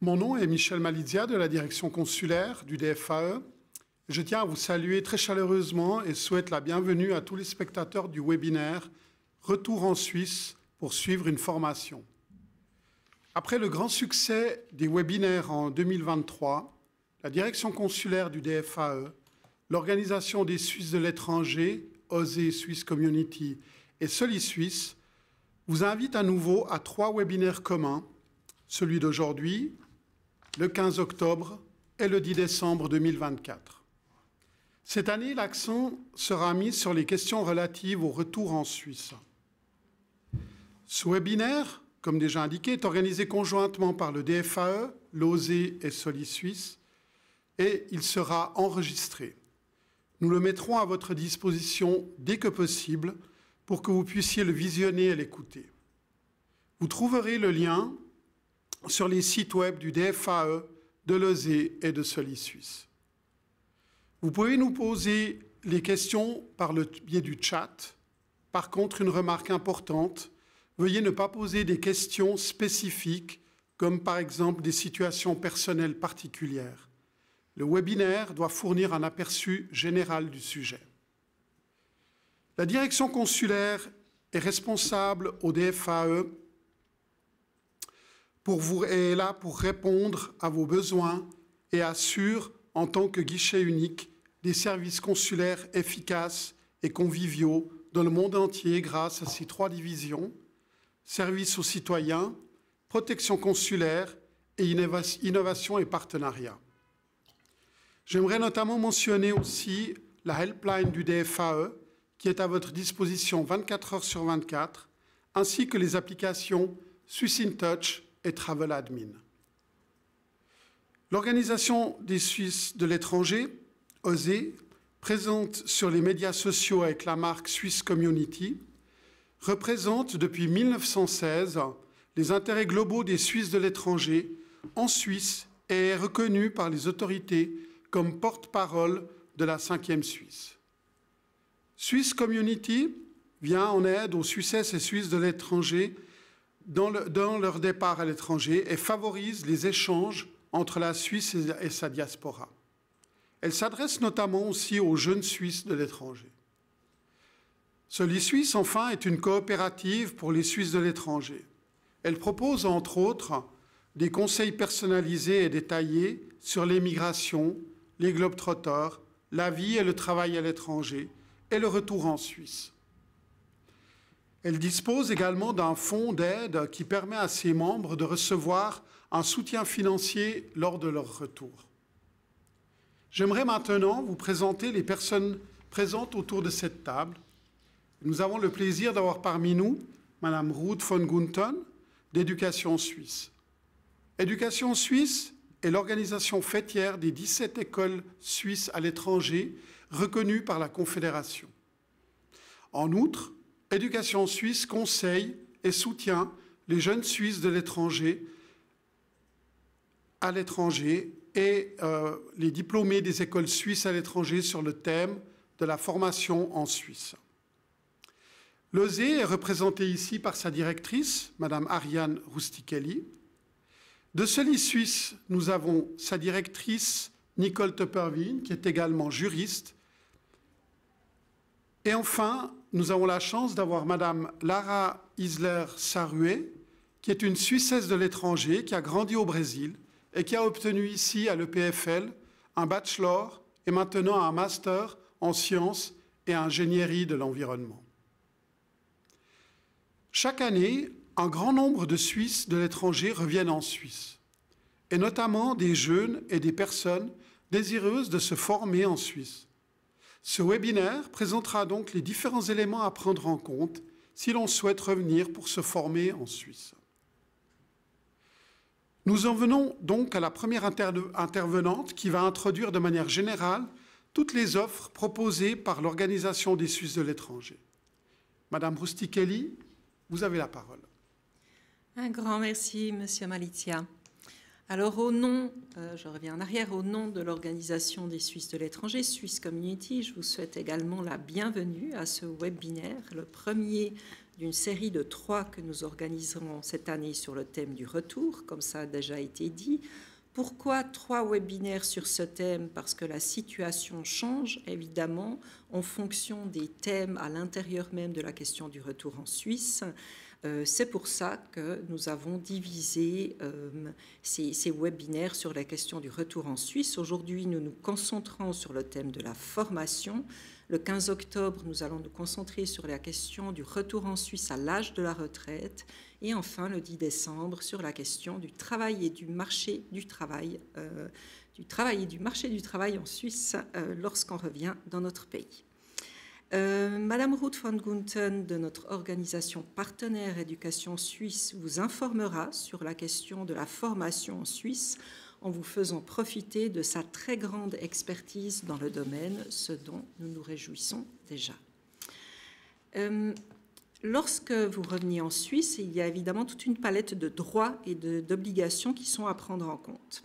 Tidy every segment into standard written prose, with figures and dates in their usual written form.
Mon nom est Michel Malizia de la direction consulaire du DFAE. Je tiens à vous saluer très chaleureusement et souhaite la bienvenue à tous les spectateurs du webinaire « Retour en Suisse pour suivre une formation ». Après le grand succès des webinaires en 2023, la direction consulaire du DFAE, l'Organisation des Suisses de l'étranger, OSE Swiss Community et SoliSuisse vous invitent à nouveau à 3 webinaires communs, celui d'aujourd'hui, le 15 octobre et le 10 décembre 2024. Cette année, l'accent sera mis sur les questions relatives au retour en Suisse. Ce webinaire, comme déjà indiqué, est organisé conjointement par le DFAE, l'OSE et SoliSuisse, et il sera enregistré. Nous le mettrons à votre disposition dès que possible pour que vous puissiez le visionner et l'écouter. Vous trouverez le lien sur les sites web du DFAE, de l'OSE et de SoliSuisse. Vous pouvez nous poser les questions par le biais du chat. Par contre, une remarque importante, veuillez ne pas poser des questions spécifiques, comme par exemple des situations personnelles particulières. Le webinaire doit fournir un aperçu général du sujet. La direction consulaire est responsable au DFAE est là pour répondre à vos besoins et assure, en tant que guichet unique, des services consulaires efficaces et conviviaux dans le monde entier grâce à ces 3 divisions, services aux citoyens, protection consulaire et innovation et partenariat. J'aimerais notamment mentionner aussi la helpline du DFAE, qui est à votre disposition 24 heures sur 24, ainsi que les applications Swiss in Touch et Travel Admin. L'Organisation des Suisses de l'étranger, OSE, présente sur les médias sociaux avec la marque Swiss Community, représente depuis 1916 les intérêts globaux des Suisses de l'étranger en Suisse et est reconnue par les autorités comme porte-parole de la 5e Suisse. Swiss Community vient en aide aux Suissesses et Suisses de l'étranger dans leur départ à l'étranger et favorise les échanges entre la Suisse et sa diaspora. Elle s'adresse notamment aussi aux jeunes Suisses de l'étranger. SoliSuisse, enfin, est une coopérative pour les Suisses de l'étranger. Elle propose, entre autres, des conseils personnalisés et détaillés sur l'émigration, les globetrotters, la vie et le travail à l'étranger et le retour en Suisse. Elle dispose également d'un fonds d'aide qui permet à ses membres de recevoir un soutien financier lors de leur retour. J'aimerais maintenant vous présenter les personnes présentes autour de cette table. Nous avons le plaisir d'avoir parmi nous Madame Ruth von Gunten d'Éducation Suisse. Éducation Suisse est l'organisation fêtière des 17 écoles suisses à l'étranger reconnues par la Confédération. En outre, Éducation Suisse conseille et soutient les jeunes Suisses de l'étranger à l'étranger et les diplômés des écoles suisses à l'étranger sur le thème de la formation en Suisse. L'OSE est représenté ici par sa directrice, Madame Ariane Rustichelli. De SoliSuisse, nous avons sa directrice, Nicole Topperwien, qui est également juriste. Et enfin, nous avons la chance d'avoir Madame Lara Isler-Sarué, qui est une Suissesse de l'étranger, qui a grandi au Brésil et qui a obtenu ici à l'EPFL un bachelor et maintenant un master en sciences et ingénierie de l'environnement. Chaque année, un grand nombre de Suisses de l'étranger reviennent en Suisse, et notamment des jeunes et des personnes désireuses de se former en Suisse. Ce webinaire présentera donc les différents éléments à prendre en compte si l'on souhaite revenir pour se former en Suisse. Nous en venons donc à la première intervenante qui va introduire de manière générale toutes les offres proposées par l'Organisation des Suisses de l'étranger. Madame Rustichelli, vous avez la parole. Un grand merci, Monsieur Malizia. Alors au nom, je reviens en arrière, au nom de l'Organisation des Suisses de l'étranger, Swiss Community, je vous souhaite également la bienvenue à ce webinaire, le premier d'une série de 3 que nous organiserons cette année sur le thème du retour, comme ça a déjà été dit. Pourquoi 3 webinaires sur ce thème? Parce que la situation change évidemment en fonction des thèmes à l'intérieur même de la question du retour en Suisse. C'est pour ça que nous avons divisé ces webinaires sur la question du retour en Suisse. Aujourd'hui, nous nous concentrons sur le thème de la formation. Le 15 octobre, nous allons nous concentrer sur la question du retour en Suisse à l'âge de la retraite. Et enfin, le 10 décembre, sur la question du travail et du marché du travail, en Suisse lorsqu'on revient dans notre pays. Madame Ruth van Gunten de notre organisation partenaire Éducation Suisse vous informera sur la question de la formation en Suisse en vous faisant profiter de sa très grande expertise dans le domaine, ce dont nous nous réjouissons déjà. Lorsque vous revenez en Suisse, il y a évidemment toute une palette de droits et d'obligations qui sont à prendre en compte.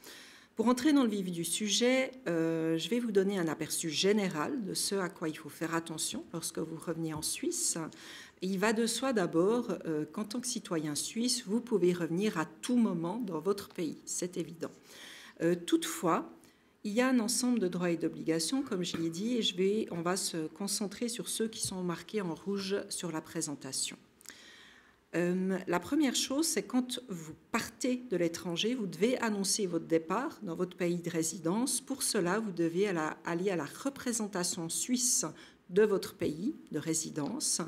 Pour entrer dans le vif du sujet, je vais vous donner un aperçu général de ce à quoi il faut faire attention lorsque vous revenez en Suisse. Il va de soi d'abord qu'en tant que citoyen suisse, vous pouvez revenir à tout moment dans votre pays, c'est évident. Toutefois, il y a un ensemble de droits et d'obligations, comme je l'ai dit, et on va se concentrer sur ceux qui sont marqués en rouge sur la présentation. La première chose, c'est quand vous partez de l'étranger, vous devez annoncer votre départ dans votre pays de résidence. Pour cela, vous devez aller à la représentation suisse de votre pays de résidence.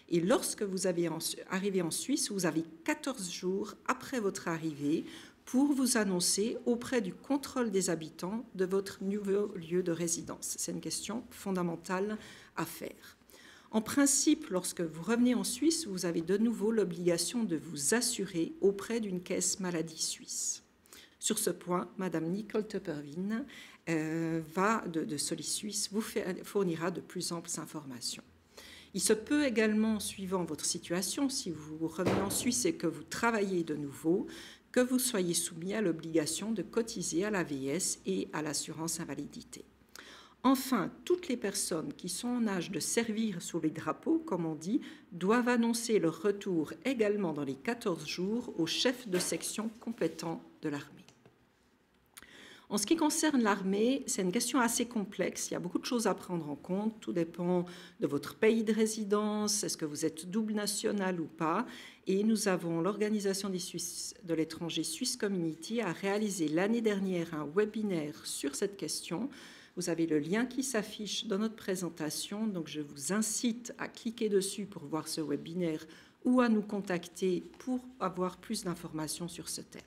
Et lorsque vous arrivez en Suisse, vous avez 14 jours après votre arrivée pour vous annoncer auprès du contrôle des habitants de votre nouveau lieu de résidence. C'est une question fondamentale à faire. En principe, lorsque vous revenez en Suisse, vous avez de nouveau l'obligation de vous assurer auprès d'une caisse maladie suisse. Sur ce point, Madame Nicole Tupperwien de Solis Suisse vous fournira de plus amples informations. Il se peut également, suivant votre situation, si vous revenez en Suisse et que vous travaillez de nouveau, que vous soyez soumis à l'obligation de cotiser à l'AVS et à l'assurance invalidité. Enfin, toutes les personnes qui sont en âge de servir sous les drapeaux, comme on dit, doivent annoncer leur retour également dans les 14 jours au chef de section compétent de l'armée. En ce qui concerne l'armée, c'est une question assez complexe. Il y a beaucoup de choses à prendre en compte. Tout dépend de votre pays de résidence, est-ce que vous êtes double national ou pas. Et nous avons l'Organisation des Suisses de l'étranger, Swiss Community, a réalisé l'année dernière un webinaire sur cette question. Vous avez le lien qui s'affiche dans notre présentation, donc je vous incite à cliquer dessus pour voir ce webinaire ou à nous contacter pour avoir plus d'informations sur ce thème.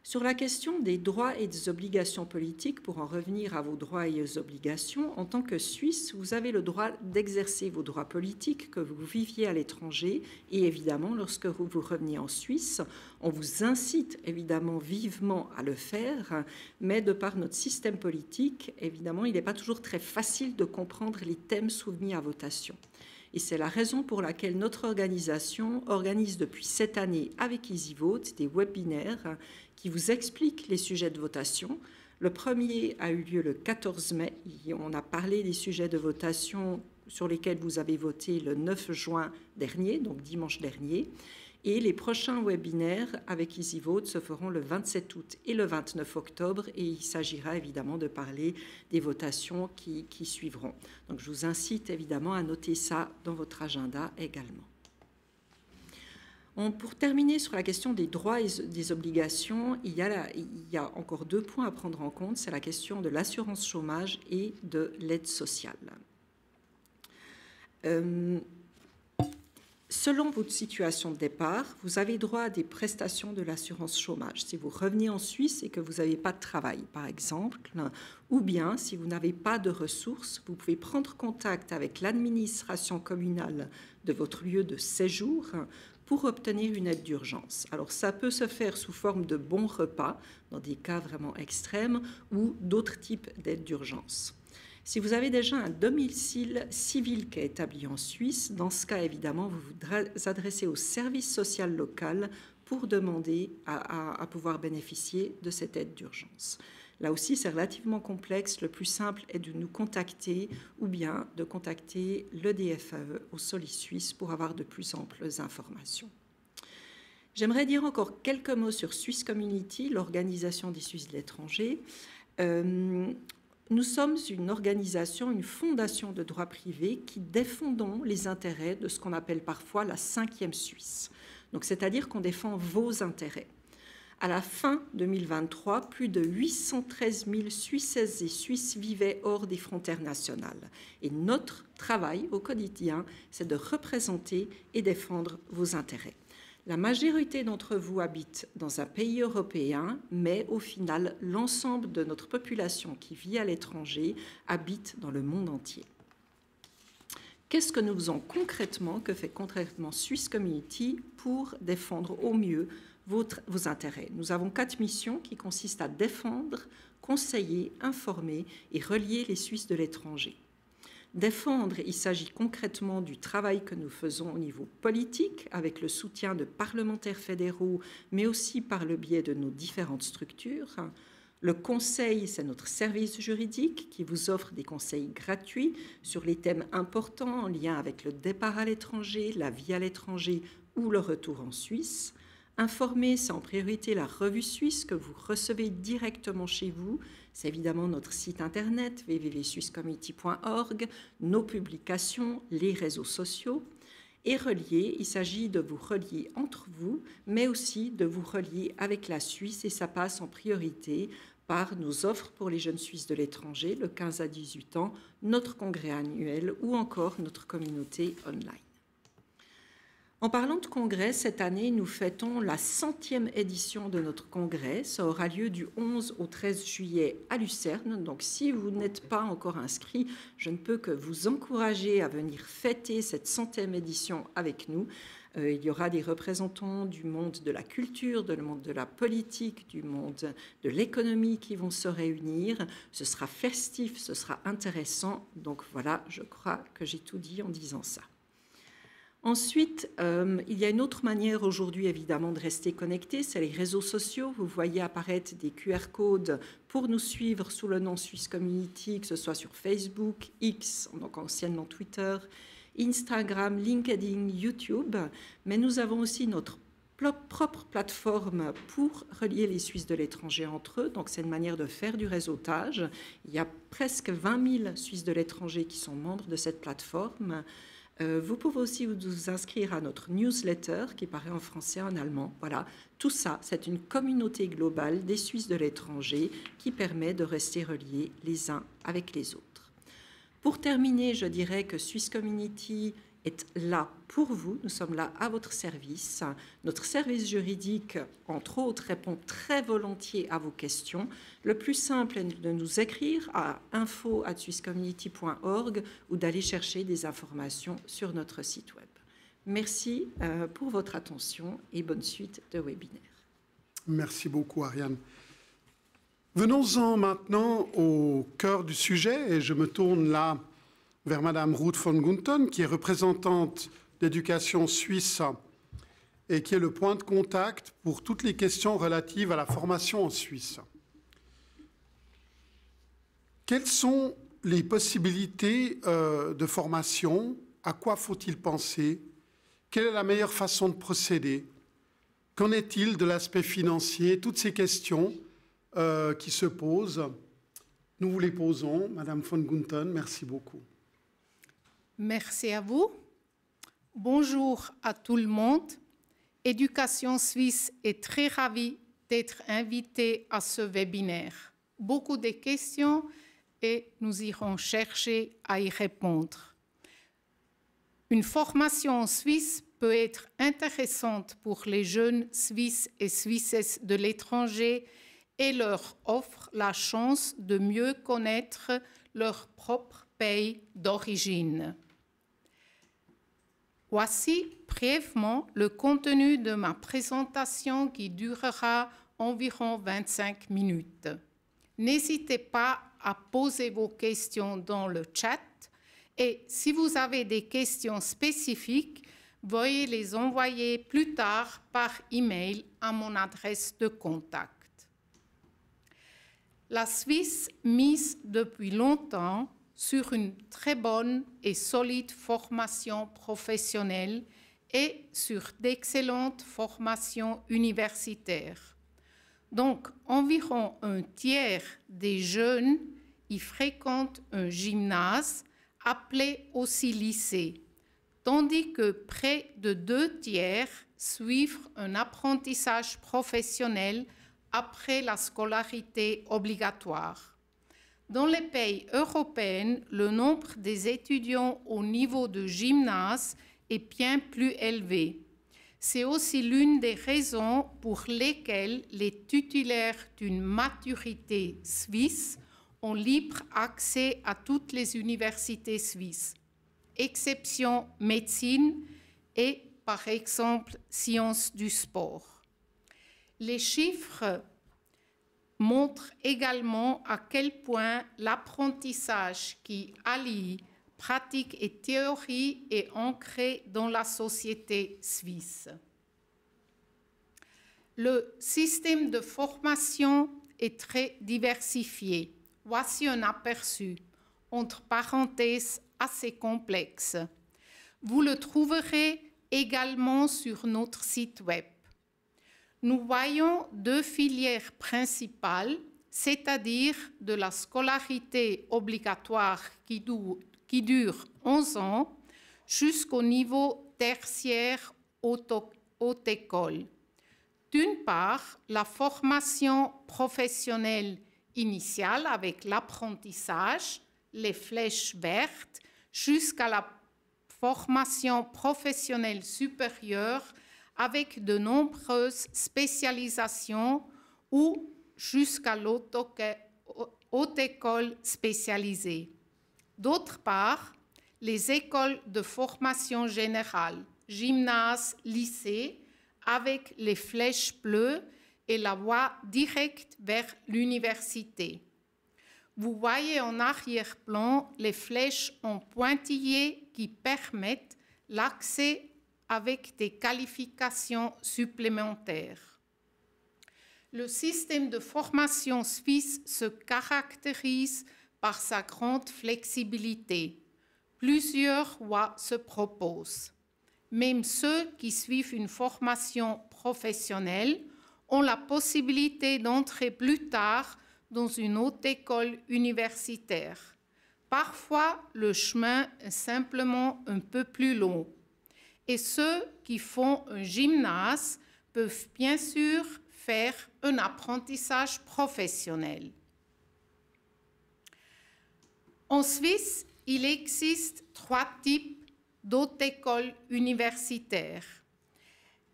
Sur la question des droits et des obligations politiques, pour en revenir à vos droits et aux obligations, en tant que Suisse, vous avez le droit d'exercer vos droits politiques que vous viviez à l'étranger et évidemment, lorsque vous revenez en Suisse, on vous incite évidemment vivement à le faire, mais de par notre système politique, évidemment, il n'est pas toujours très facile de comprendre les thèmes soumis à votation. Et c'est la raison pour laquelle notre organisation organise depuis cette année avec EasyVote des webinaires qui vous expliquent les sujets de votation. Le premier a eu lieu le 14 mai. On a parlé des sujets de votation sur lesquels vous avez voté le 9 juin dernier, donc dimanche dernier. Et les prochains webinaires avec EasyVote se feront le 27 août et le 29 octobre. Et il s'agira évidemment de parler des votations qui suivront. Donc je vous incite évidemment à noter ça dans votre agenda également. Pour terminer sur la question des droits et des obligations, il y a encore 2 points à prendre en compte. C'est la question de l'assurance chômage et de l'aide sociale. Selon votre situation de départ, vous avez droit à des prestations de l'assurance chômage. Si vous revenez en Suisse et que vous n'avez pas de travail, par exemple, ou bien si vous n'avez pas de ressources, vous pouvez prendre contact avec l'administration communale de votre lieu de séjour pour obtenir une aide d'urgence. Alors, ça peut se faire sous forme de bons repas, dans des cas vraiment extrêmes, ou d'autres types d'aides d'urgence. Si vous avez déjà un domicile civil qui est établi en Suisse, dans ce cas, évidemment, vous vous adressez au service social local pour demander à pouvoir bénéficier de cette aide d'urgence. Là aussi, c'est relativement complexe. Le plus simple est de nous contacter ou bien de contacter le DFAE au Solis Suisse pour avoir de plus amples informations. J'aimerais dire encore quelques mots sur Swiss Community, l'organisation des Suisses de l'étranger. Nous sommes une organisation, une fondation de droit privé qui défendons les intérêts de ce qu'on appelle parfois la 5e Suisse. Donc, c'est-à-dire qu'on défend vos intérêts. À la fin 2023, plus de 813 000 Suissaises et Suisses vivaient hors des frontières nationales. Et notre travail au quotidien, c'est de représenter et défendre vos intérêts. La majorité d'entre vous habite dans un pays européen, mais au final, l'ensemble de notre population qui vit à l'étranger habite dans le monde entier. Qu'est-ce que nous faisons concrètement, que fait concrètement Swiss Community pour défendre au mieux vos intérêts? Nous avons 4 missions qui consistent à défendre, conseiller, informer et relier les Suisses de l'étranger. Défendre, il s'agit concrètement du travail que nous faisons au niveau politique avec le soutien de parlementaires fédéraux, mais aussi par le biais de nos différentes structures. Le conseil, c'est notre service juridique qui vous offre des conseils gratuits sur les thèmes importants en lien avec le départ à l'étranger, la vie à l'étranger ou le retour en Suisse. Informer, c'est en priorité la revue suisse que vous recevez directement chez vous. C'est évidemment notre site internet www.swisscommunity.org, nos publications, les réseaux sociaux. Et relier, il s'agit de vous relier entre vous, mais aussi de vous relier avec la Suisse, et ça passe en priorité par nos offres pour les jeunes Suisses de l'étranger, le 15 à 18 ans, notre congrès annuel ou encore notre communauté online. En parlant de congrès, cette année, nous fêtons la 100e édition de notre congrès. Ça aura lieu du 11 au 13 juillet à Lucerne. Donc, si vous n'êtes pas encore inscrit, je ne peux que vous encourager à venir fêter cette 100e édition avec nous. Il y aura des représentants du monde de la culture, du monde de la politique, du monde de l'économie qui vont se réunir. Ce sera festif, ce sera intéressant. Donc voilà, je crois que j'ai tout dit en disant ça. Ensuite, il y a une autre manière aujourd'hui, évidemment, de rester connecté, c'est les réseaux sociaux. Vous voyez apparaître des QR codes pour nous suivre sous le nom Swiss Community, que ce soit sur Facebook, X, donc anciennement Twitter, Instagram, LinkedIn, YouTube. Mais nous avons aussi notre propre plateforme pour relier les Suisses de l'étranger entre eux. Donc, c'est une manière de faire du réseautage. Il y a presque 20 000 Suisses de l'étranger qui sont membres de cette plateforme. Vous pouvez aussi vous inscrire à notre newsletter qui paraît en français et en allemand. Voilà, tout ça, c'est une communauté globale des Suisses de l'étranger qui permet de rester reliés les uns avec les autres. Pour terminer, je dirais que Swiss Community est là pour vous. Nous sommes là à votre service. Notre service juridique, entre autres, répond très volontiers à vos questions. Le plus simple est de nous écrire à info@swisscommunity.org ou d'aller chercher des informations sur notre site web. Merci pour votre attention et bonne suite de webinaire. Merci beaucoup, Ariane. Venons-en maintenant au cœur du sujet et je me tourne là vers Madame Ruth von Gunten, qui est représentante d'éducation suisse et qui est le point de contact pour toutes les questions relatives à la formation en Suisse. Quelles sont les possibilités de formation? À quoi faut-il penser? Quelle est la meilleure façon de procéder? Qu'en est-il de l'aspect financier? Toutes ces questions qui se posent, nous vous les posons. Madame von Gunten, merci beaucoup. Merci à vous. Bonjour à tout le monde. Éducation Suisse est très ravie d'être invitée à ce webinaire. Beaucoup de questions et nous irons chercher à y répondre. Une formation en Suisse peut être intéressante pour les jeunes Suisses et Suissesses de l'étranger et leur offre la chance de mieux connaître leur propre pays d'origine. Voici brièvement le contenu de ma présentation qui durera environ 25 minutes. N'hésitez pas à poser vos questions dans le chat et si vous avez des questions spécifiques, veuillez les envoyer plus tard par email à mon adresse de contact. La Suisse mise depuis longtemps sur une très bonne et solide formation professionnelle et sur d'excellentes formations universitaires. Donc, environ un tiers des jeunes y fréquentent un gymnase, appelé aussi lycée, tandis que près de 2 tiers suivent un apprentissage professionnel après la scolarité obligatoire. Dans les pays européens, le nombre des étudiants au niveau de gymnase est bien plus élevé. C'est aussi l'une des raisons pour lesquelles les titulaires d'une maturité suisse ont libre accès à toutes les universités suisses, exception médecine et, par exemple, sciences du sport. Les chiffres montrent également à quel point l'apprentissage qui allie pratique et théorie est ancré dans la société suisse. Le système de formation est très diversifié. Voici un aperçu, entre parenthèses, assez complexe. Vous le trouverez également sur notre site web. Nous voyons 2 filières principales, c'est-à-dire de la scolarité obligatoire qui dure 11 ans jusqu'au niveau tertiaire haute école. D'une part, la formation professionnelle initiale avec l'apprentissage, les flèches vertes, jusqu'à la formation professionnelle supérieure avec de nombreuses spécialisations ou jusqu'à haute école spécialisée. D'autre part, les écoles de formation générale, gymnase, lycée, avec les flèches bleues et la voie directe vers l'université. Vous voyez en arrière-plan les flèches en pointillés qui permettent l'accès avec des qualifications supplémentaires. Le système de formation suisse se caractérise par sa grande flexibilité. Plusieurs voies se proposent. Même ceux qui suivent une formation professionnelle ont la possibilité d'entrer plus tard dans une haute école universitaire. Parfois, le chemin est simplement un peu plus long. Et ceux qui font un gymnase peuvent bien sûr faire un apprentissage professionnel. En Suisse, il existe 3 types d'autres écoles universitaires.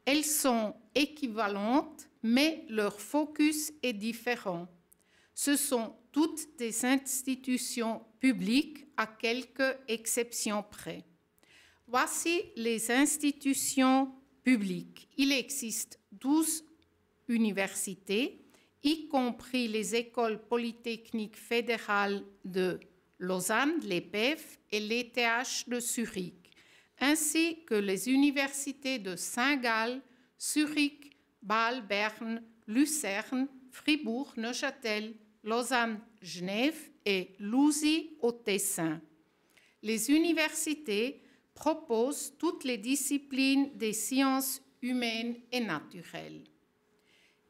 Elles sont équivalentes, mais leur focus est différent. Ce sont toutes des institutions publiques, à quelques exceptions près. Voici les institutions publiques. Il existe 12 universités, y compris les écoles polytechniques fédérales de Lausanne, l'EPEF et l'ETH de Zurich, ainsi que les universités de Saint-Gall, Zurich, Bâle, Berne, Lucerne, Fribourg, Neuchâtel, Lausanne, Genève et Louzy au Tessin. Les universités proposent toutes les disciplines des sciences humaines et naturelles.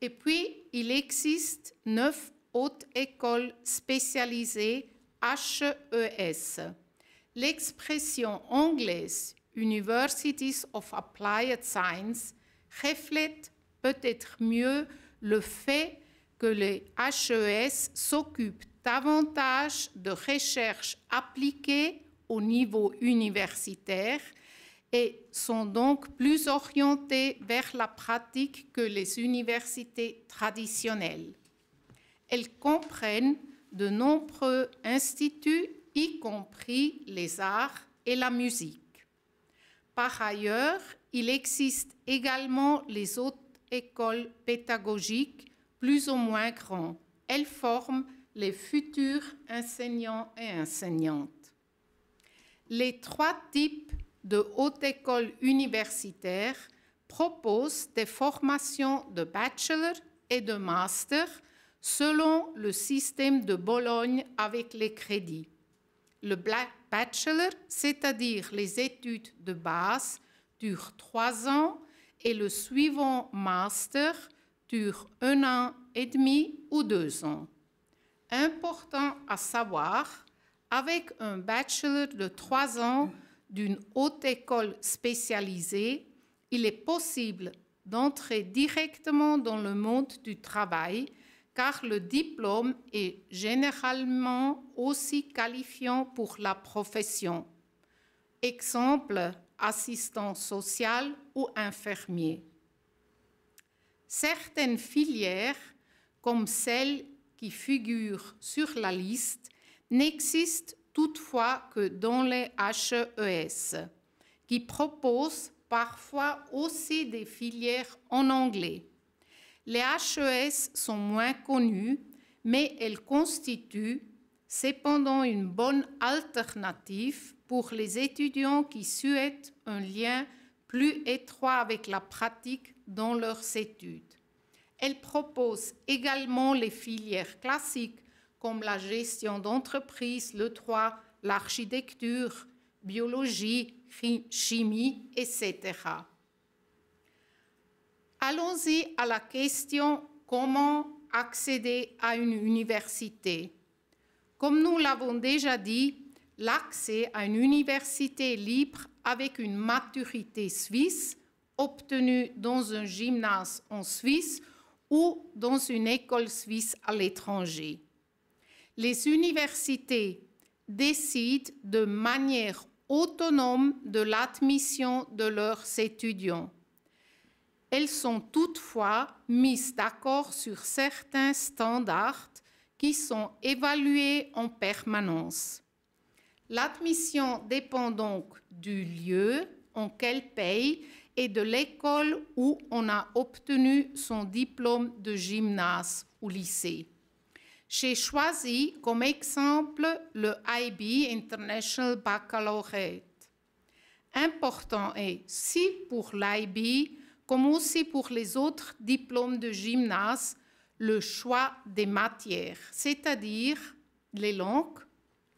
Et puis, il existe 9 hautes écoles spécialisées HES. L'expression anglaise « Universities of Applied Science » reflète peut-être mieux le fait que les HES s'occupent davantage de recherche appliquée au niveau universitaire et sont donc plus orientées vers la pratique que les universités traditionnelles. Elles comprennent de nombreux instituts, y compris les arts et la musique. Par ailleurs, il existe également les autres écoles pédagogiques plus ou moins grandes. Elles forment les futurs enseignants et enseignantes. Les 3 types de hautes écoles universitaires proposent des formations de bachelor et de master selon le système de Bologne avec les crédits. Le bachelor, c'est-à-dire les études de base, dure 3 ans et le suivant master dure 1 an et demi ou 2 ans. Important à savoir, avec un bachelor de 3 ans d'une haute école spécialisée, il est possible d'entrer directement dans le monde du travail car le diplôme est généralement aussi qualifiant pour la profession. Exemple, assistant social ou infirmier. Certaines filières, comme celles qui figurent sur la liste, n'existent toutefois que dans les HES, qui proposent parfois aussi des filières en anglais. Les HES sont moins connues, mais elles constituent cependant une bonne alternative pour les étudiants qui souhaitent un lien plus étroit avec la pratique dans leurs études. Elles proposent également les filières classiques comme la gestion d'entreprise, le droit, l'architecture, biologie, chimie, etc. Allons-y à la question comment accéder à une université. Comme nous l'avons déjà dit, l'accès à une université libre avec une maturité suisse obtenue dans un gymnase en Suisse ou dans une école suisse à l'étranger. Les universités décident de manière autonome de l'admission de leurs étudiants. Elles sont toutefois mises d'accord sur certains standards qui sont évalués en permanence. L'admission dépend donc du lieu en quel pays et de l'école où on a obtenu son diplôme de gymnase ou lycée. J'ai choisi comme exemple le IB, International Baccalaureate. Important est, si pour l'IB, comme aussi pour les autres diplômes de gymnase, le choix des matières, c'est-à-dire les langues,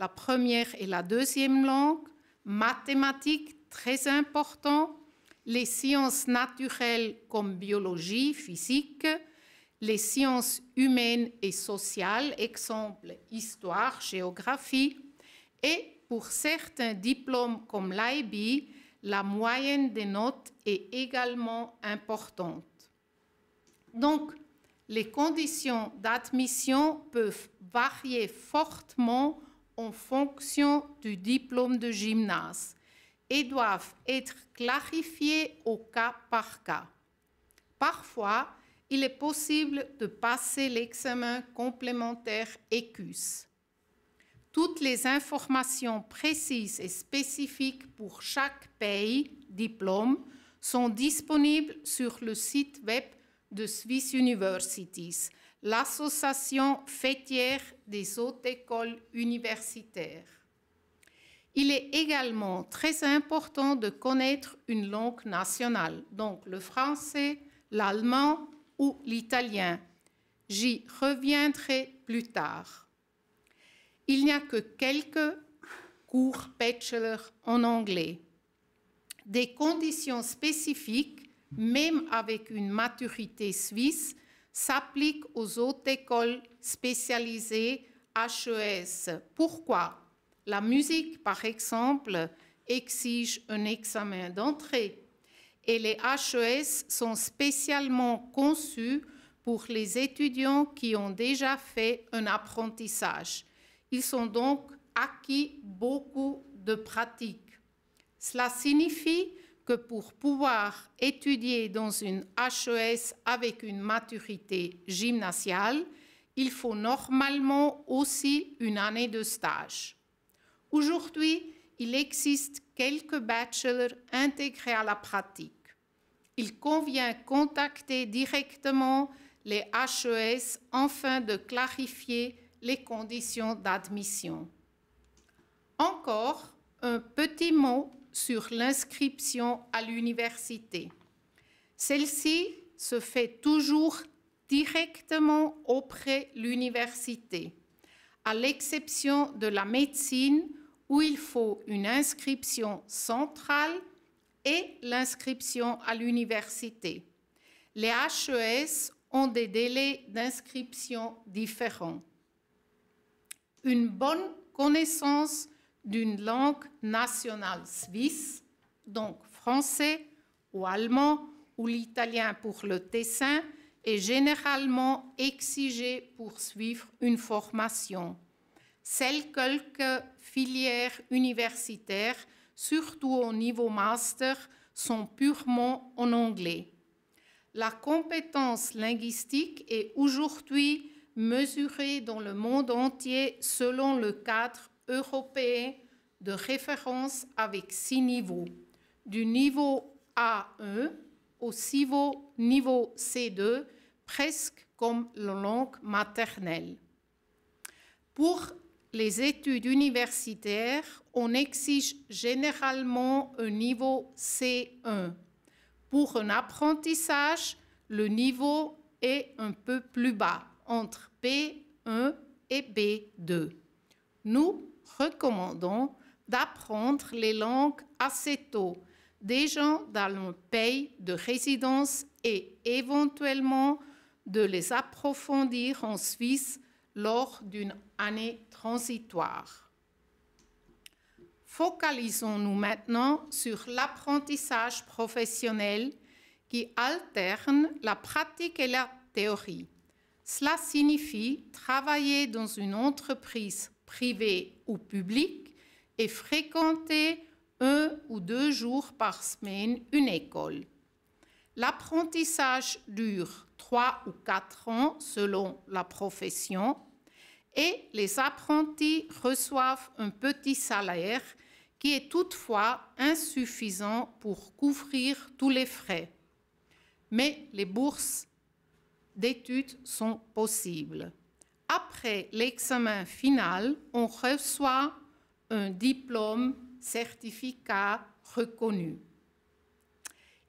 la première et la deuxième langue, mathématiques, très important, les sciences naturelles comme biologie, physique, les sciences humaines et sociales, exemple histoire, géographie, et pour certains diplômes comme l'IB, la moyenne des notes est également importante. Donc, les conditions d'admission peuvent varier fortement en fonction du diplôme de gymnase et doivent être clarifiées au cas par cas. Parfois, il est possible de passer l'examen complémentaire ECUS. Toutes les informations précises et spécifiques pour chaque pays diplôme sont disponibles sur le site web de Swiss Universities, l'association fêtière des hautes écoles universitaires. Il est également très important de connaître une langue nationale, donc le français, l'allemand ou l'italien. J'y reviendrai plus tard. Il n'y a que quelques cours bachelor en anglais. Des conditions spécifiques, même avec une maturité suisse, s'appliquent aux hautes écoles spécialisées HES. Pourquoi? La musique, par exemple, exige un examen d'entrée et les HES sont spécialement conçus pour les étudiants qui ont déjà fait un apprentissage. Ils ont donc acquis beaucoup de pratique. Cela signifie que pour pouvoir étudier dans une HES avec une maturité gymnasiale, il faut normalement aussi une année de stage. Aujourd'hui, il existe quelques bachelors intégrés à la pratique. Il convient contacter directement les HES afin de clarifier les conditions d'admission. Encore un petit mot sur l'inscription à l'université. Celle-ci se fait toujours directement auprès de l'université, à l'exception de la médecine où il faut une inscription centrale et l'inscription à l'université. Les HES ont des délais d'inscription différents. Une bonne connaissance d'une langue nationale suisse, donc français ou allemand ou l'italien pour le Tessin, est généralement exigée pour suivre une formation. Seules quelques filières universitaires, surtout au niveau master, sont purement en anglais. La compétence linguistique est aujourd'hui mesurée dans le monde entier selon le cadre européen de référence avec 6 niveaux, du niveau A1 au niveau C2, presque comme la langue maternelle. Pour les études universitaires, on exige généralement un niveau C1. Pour un apprentissage, le niveau est un peu plus bas, entre B1 et B2. Nous recommandons d'apprendre les langues assez tôt, déjà dans le pays de résidence et éventuellement de les approfondir en Suisse lors d'une année transitoire. Focalisons-nous maintenant sur l'apprentissage professionnel qui alterne la pratique et la théorie. Cela signifie travailler dans une entreprise privée ou publique et fréquenter 1 ou 2 jours par semaine une école. L'apprentissage dure 3 ou 4 ans selon la profession et les apprentis reçoivent un petit salaire qui est toutefois insuffisant pour couvrir tous les frais. Mais les bourses d'études sont possibles. Après l'examen final, on reçoit un diplôme, certificat reconnu.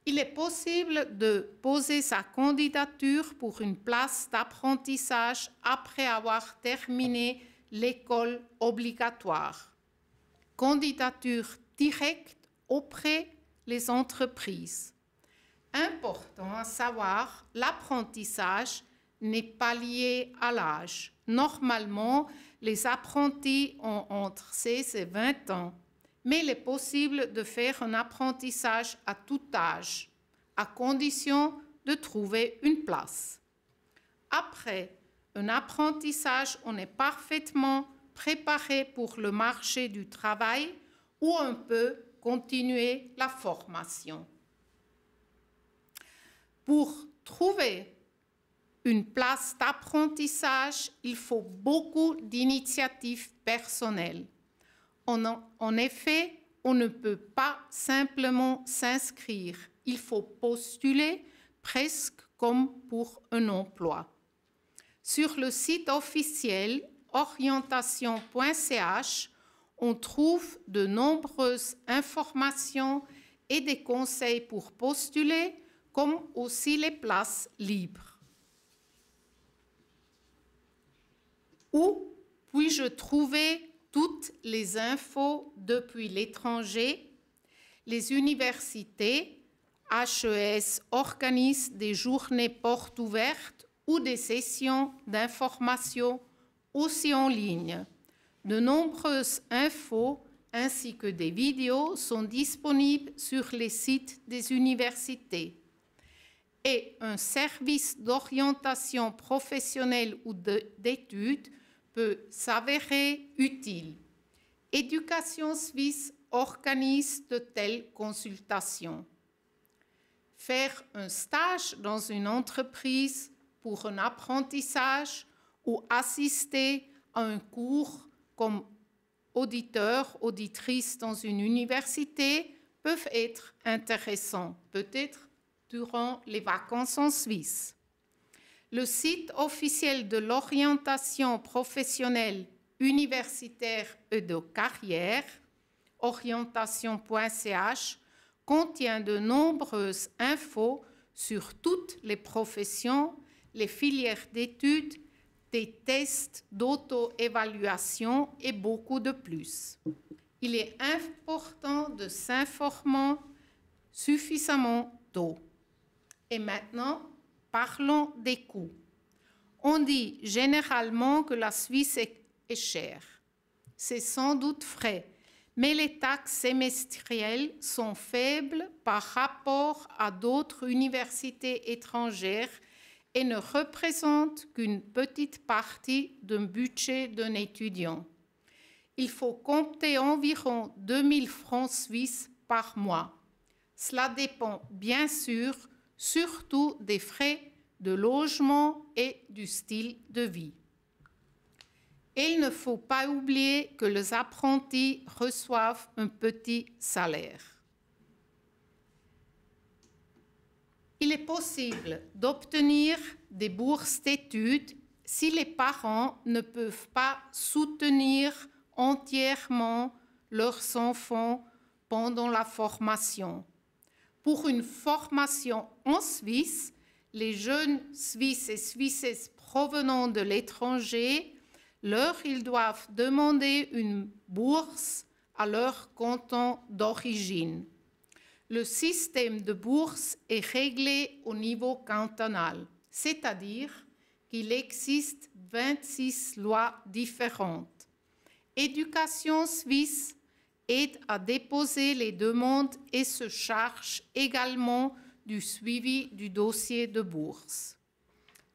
Il est possible de poser sa candidature pour une place d'apprentissage après avoir terminé l'école obligatoire. Candidature directe auprès des entreprises. Important à savoir, l'apprentissage n'est pas lié à l'âge. Normalement, les apprentis ont entre 16 et 20 ans. Mais il est possible de faire un apprentissage à tout âge, à condition de trouver une place. Après un apprentissage, on est parfaitement préparé pour le marché du travail où on peut continuer la formation. Pour trouver une place d'apprentissage, il faut beaucoup d'initiatives personnelles. En effet, on ne peut pas simplement s'inscrire. Il faut postuler presque comme pour un emploi. Sur le site officiel orientation.ch, on trouve de nombreuses informations et des conseils pour postuler, comme aussi les places libres. Où puis-je trouver toutes les infos depuis l'étranger? Les universités, HES organisent des journées portes ouvertes ou des sessions d'information aussi en ligne. De nombreuses infos ainsi que des vidéos sont disponibles sur les sites des universités. Et un service d'orientation professionnelle ou d'études peut s'avérer utile. Éducation suisse organise de telles consultations. Faire un stage dans une entreprise pour un apprentissage ou assister à un cours comme auditeur, auditrice dans une université peuvent être intéressants, peut-être durant les vacances en Suisse. Le site officiel de l'orientation professionnelle universitaire et de carrière, orientation.ch, contient de nombreuses infos sur toutes les professions, les filières d'études, des tests d'auto-évaluation et beaucoup de plus. Il est important de s'informer suffisamment tôt. Et maintenant, parlons des coûts. On dit généralement que la Suisse est chère. C'est sans doute vrai, mais les taxes semestrielles sont faibles par rapport à d'autres universités étrangères et ne représentent qu'une petite partie d'un budget d'un étudiant. Il faut compter environ 2000 francs suisses par mois. Cela dépend bien sûr surtout des frais de logement et du style de vie. Et il ne faut pas oublier que les apprentis reçoivent un petit salaire. Il est possible d'obtenir des bourses d'études si les parents ne peuvent pas soutenir entièrement leurs enfants pendant la formation. Pour une formation en Suisse, les jeunes Suisses et Suissesses provenant de l'étranger, ils doivent demander une bourse à leur canton d'origine. Le système de bourse est réglé au niveau cantonal, c'est-à-dire qu'il existe 26 lois différentes. Éducation suisse aide à déposer les demandes et se charge également du suivi du dossier de bourse.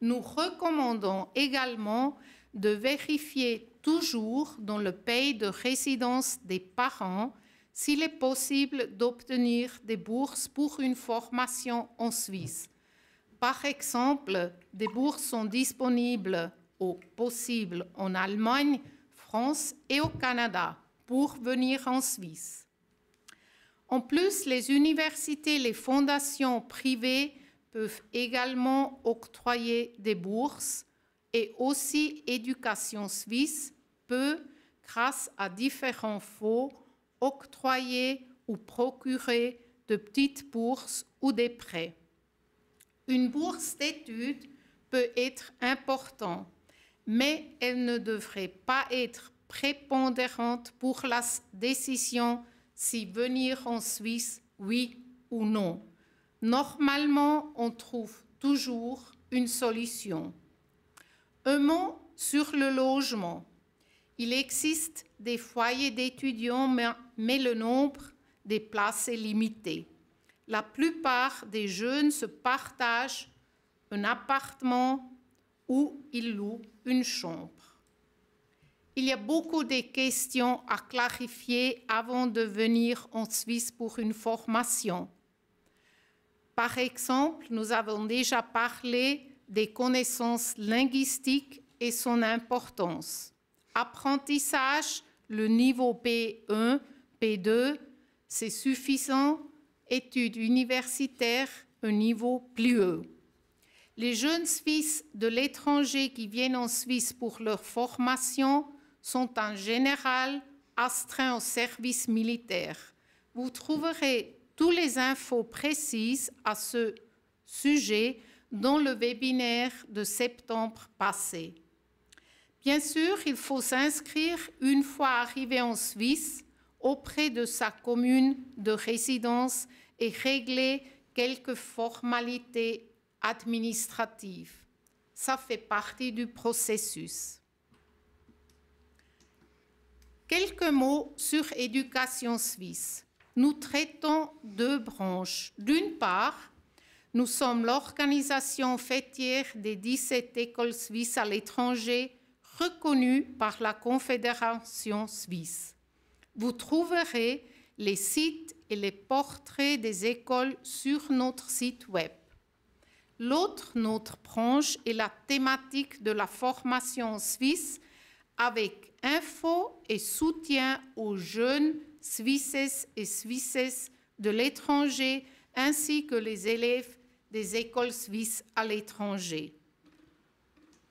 Nous recommandons également de vérifier toujours dans le pays de résidence des parents s'il est possible d'obtenir des bourses pour une formation en Suisse. Par exemple, des bourses sont disponibles au possible en Allemagne, France et au Canada pour venir en Suisse. En plus, les universités et les fondations privées peuvent également octroyer des bourses et aussi Éducation suisse peut, grâce à différents fonds, octroyer ou procurer de petites bourses ou des prêts. Une bourse d'études peut être importante, mais elle ne devrait pas être prépondérante pour la décision si venir en Suisse, oui ou non. Normalement, on trouve toujours une solution. Un mot sur le logement. Il existe des foyers d'étudiants, mais le nombre des places est limité. La plupart des jeunes se partagent un appartement ou ils louent une chambre. Il y a beaucoup de questions à clarifier avant de venir en Suisse pour une formation. Par exemple, nous avons déjà parlé des connaissances linguistiques et son importance. Apprentissage, le niveau P1, P2, c'est suffisant. Études universitaires, un niveau plus haut. Les jeunes Suisses de l'étranger qui viennent en Suisse pour leur formation sont en général astreints au service militaire. Vous trouverez toutes les infos précises à ce sujet dans le webinaire de septembre passé. Bien sûr, il faut s'inscrire une fois arrivé en Suisse auprès de sa commune de résidence et régler quelques formalités administratives. Ça fait partie du processus. Quelques mots sur Éducation suisse. Nous traitons deux branches. D'une part, nous sommes l'organisation fêtière des 17 écoles suisses à l'étranger reconnues par la Confédération suisse. Vous trouverez les sites et les portraits des écoles sur notre site web. Notre branche est la thématique de la formation suisse avec info et soutien aux jeunes Suisses et Suissesses de l'étranger ainsi que les élèves des écoles suisses à l'étranger.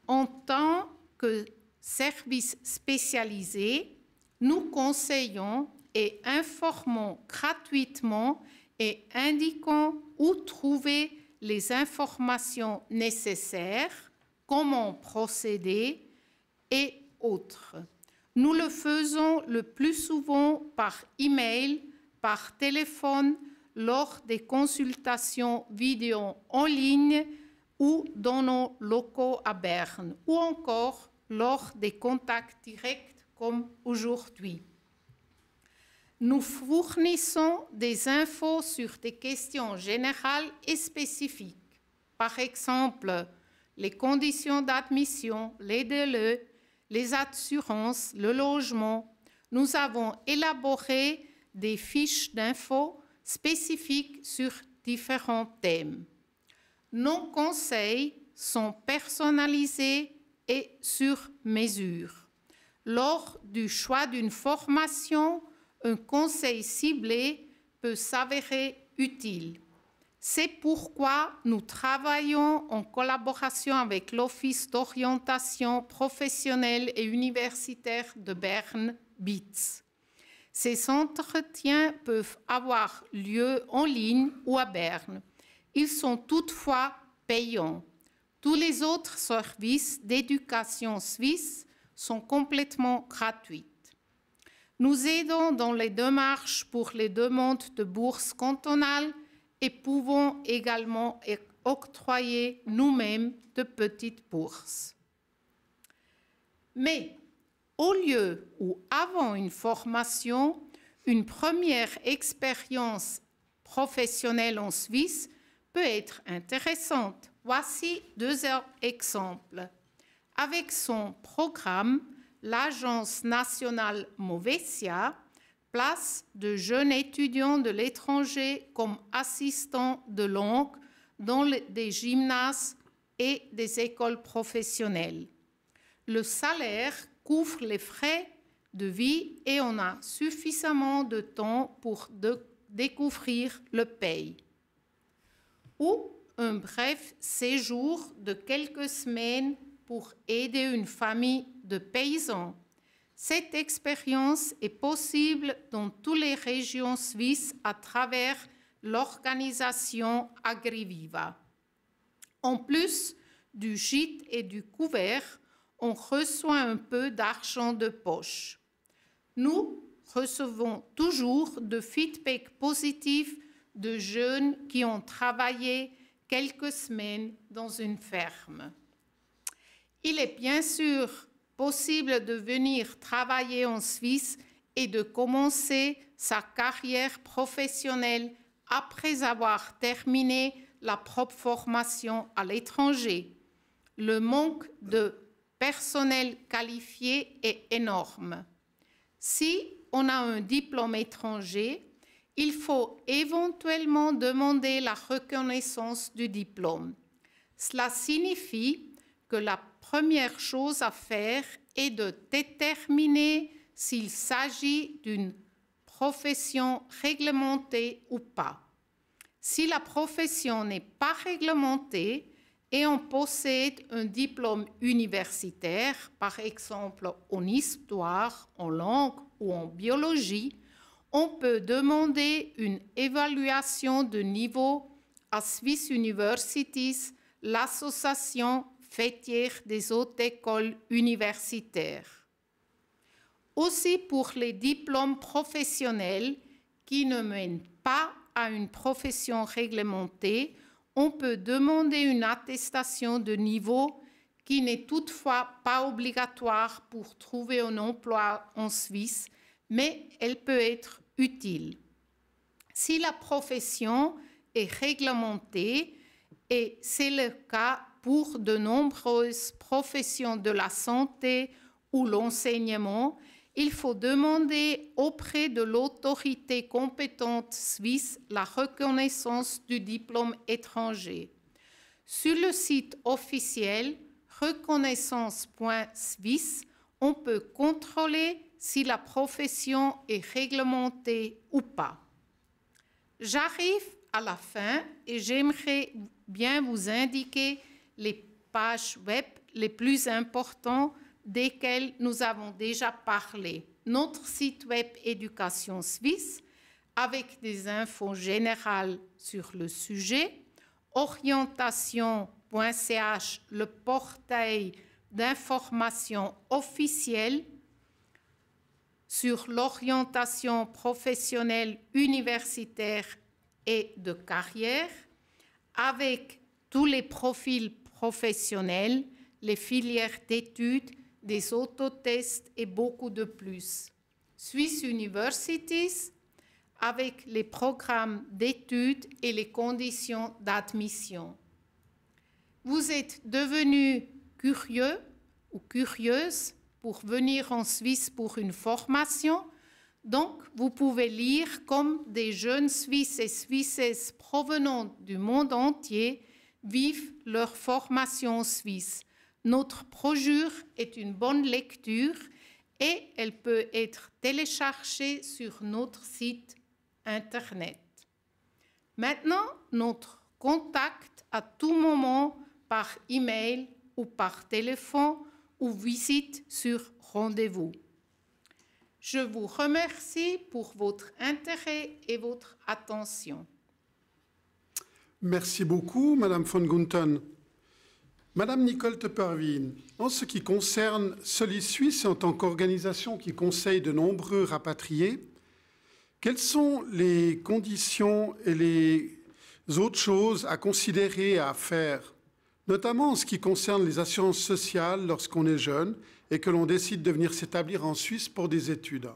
En tant que service spécialisé, nous conseillons et informons gratuitement et indiquons où trouver les informations nécessaires, comment procéder et autres. Nous le faisons le plus souvent par email, par téléphone, lors des consultations vidéo en ligne ou dans nos locaux à Berne, ou encore lors des contacts directs comme aujourd'hui. Nous fournissons des infos sur des questions générales et spécifiques. Par exemple, les conditions d'admission, les délais, les assurances, le logement. Nous avons élaboré des fiches d'infos spécifiques sur différents thèmes. Nos conseils sont personnalisés et sur mesure. Lors du choix d'une formation, un conseil ciblé peut s'avérer utile. C'est pourquoi nous travaillons en collaboration avec l'Office d'orientation professionnelle et universitaire de Berne, BITS. Ces entretiens peuvent avoir lieu en ligne ou à Berne. Ils sont toutefois payants. Tous les autres services d'éducation suisse sont complètement gratuits. Nous aidons dans les démarches pour les demandes de bourse cantonale et pouvons également octroyer nous-mêmes de petites bourses. Mais au lieu ou avant une formation, une première expérience professionnelle en Suisse peut être intéressante. Voici 2 exemples. Avec son programme, l'Agence nationale Movesia place de jeunes étudiants de l'étranger comme assistants de langue dans des gymnases et des écoles professionnelles. Le salaire couvre les frais de vie et on a suffisamment de temps pour découvrir le pays. Ou un bref séjour de quelques semaines pour aider une famille de paysans. Cette expérience est possible dans toutes les régions suisses à travers l'organisation AgriViva. En plus du gîte et du couvert, on reçoit un peu d'argent de poche. Nous recevons toujours de feedback positifs de jeunes qui ont travaillé quelques semaines dans une ferme. Il est bien sûr possible de venir travailler en Suisse et de commencer sa carrière professionnelle après avoir terminé la propre formation à l'étranger. Le manque de personnel qualifié est énorme. Si on a un diplôme étranger, il faut éventuellement demander la reconnaissance du diplôme. Cela signifie que la première chose à faire est de déterminer s'il s'agit d'une profession réglementée ou pas. Si la profession n'est pas réglementée et on possède un diplôme universitaire, par exemple en histoire, en langue ou en biologie, on peut demander une évaluation de niveau à Swiss Universities, l'association fêtière des hautes écoles universitaires. Aussi pour les diplômes professionnels qui ne mènent pas à une profession réglementée, on peut demander une attestation de niveau qui n'est toutefois pas obligatoire pour trouver un emploi en Suisse, mais elle peut être utile. Si la profession est réglementée, et c'est le cas pour de nombreuses professions de la santé ou l'enseignement, il faut demander auprès de l'autorité compétente suisse la reconnaissance du diplôme étranger. Sur le site officiel reconnaissance.suisse, on peut contrôler si la profession est réglementée ou pas. J'arrive à la fin et j'aimerais bien vous indiquer les pages web les plus importantes desquelles nous avons déjà parlé. Notre site web Éducation Suisse avec des infos générales sur le sujet, orientation.ch, le portail d'information officielle sur l'orientation professionnelle universitaire et de carrière, avec tous les profils professionnels, les filières d'études, des autotests et beaucoup de plus. Swiss Universities, avec les programmes d'études et les conditions d'admission. Vous êtes devenus curieux ou curieuses pour venir en Suisse pour une formation, donc vous pouvez lire comme des jeunes Suisses et Suissaises provenant du monde entier vivent leur formation en Suisse. Notre brochure est une bonne lecture et elle peut être téléchargée sur notre site Internet. Maintenant, notre contact à tout moment par email ou par téléphone ou visite sur rendez-vous. Je vous remercie pour votre intérêt et votre attention. Merci beaucoup, Madame von Gunten. Madame Nicole Tepperwien, en ce qui concerne Solis Suisse en tant qu'organisation qui conseille de nombreux rapatriés, quelles sont les conditions et les autres choses à considérer et à faire, notamment en ce qui concerne les assurances sociales lorsqu'on est jeune et que l'on décide de venir s'établir en Suisse pour des études?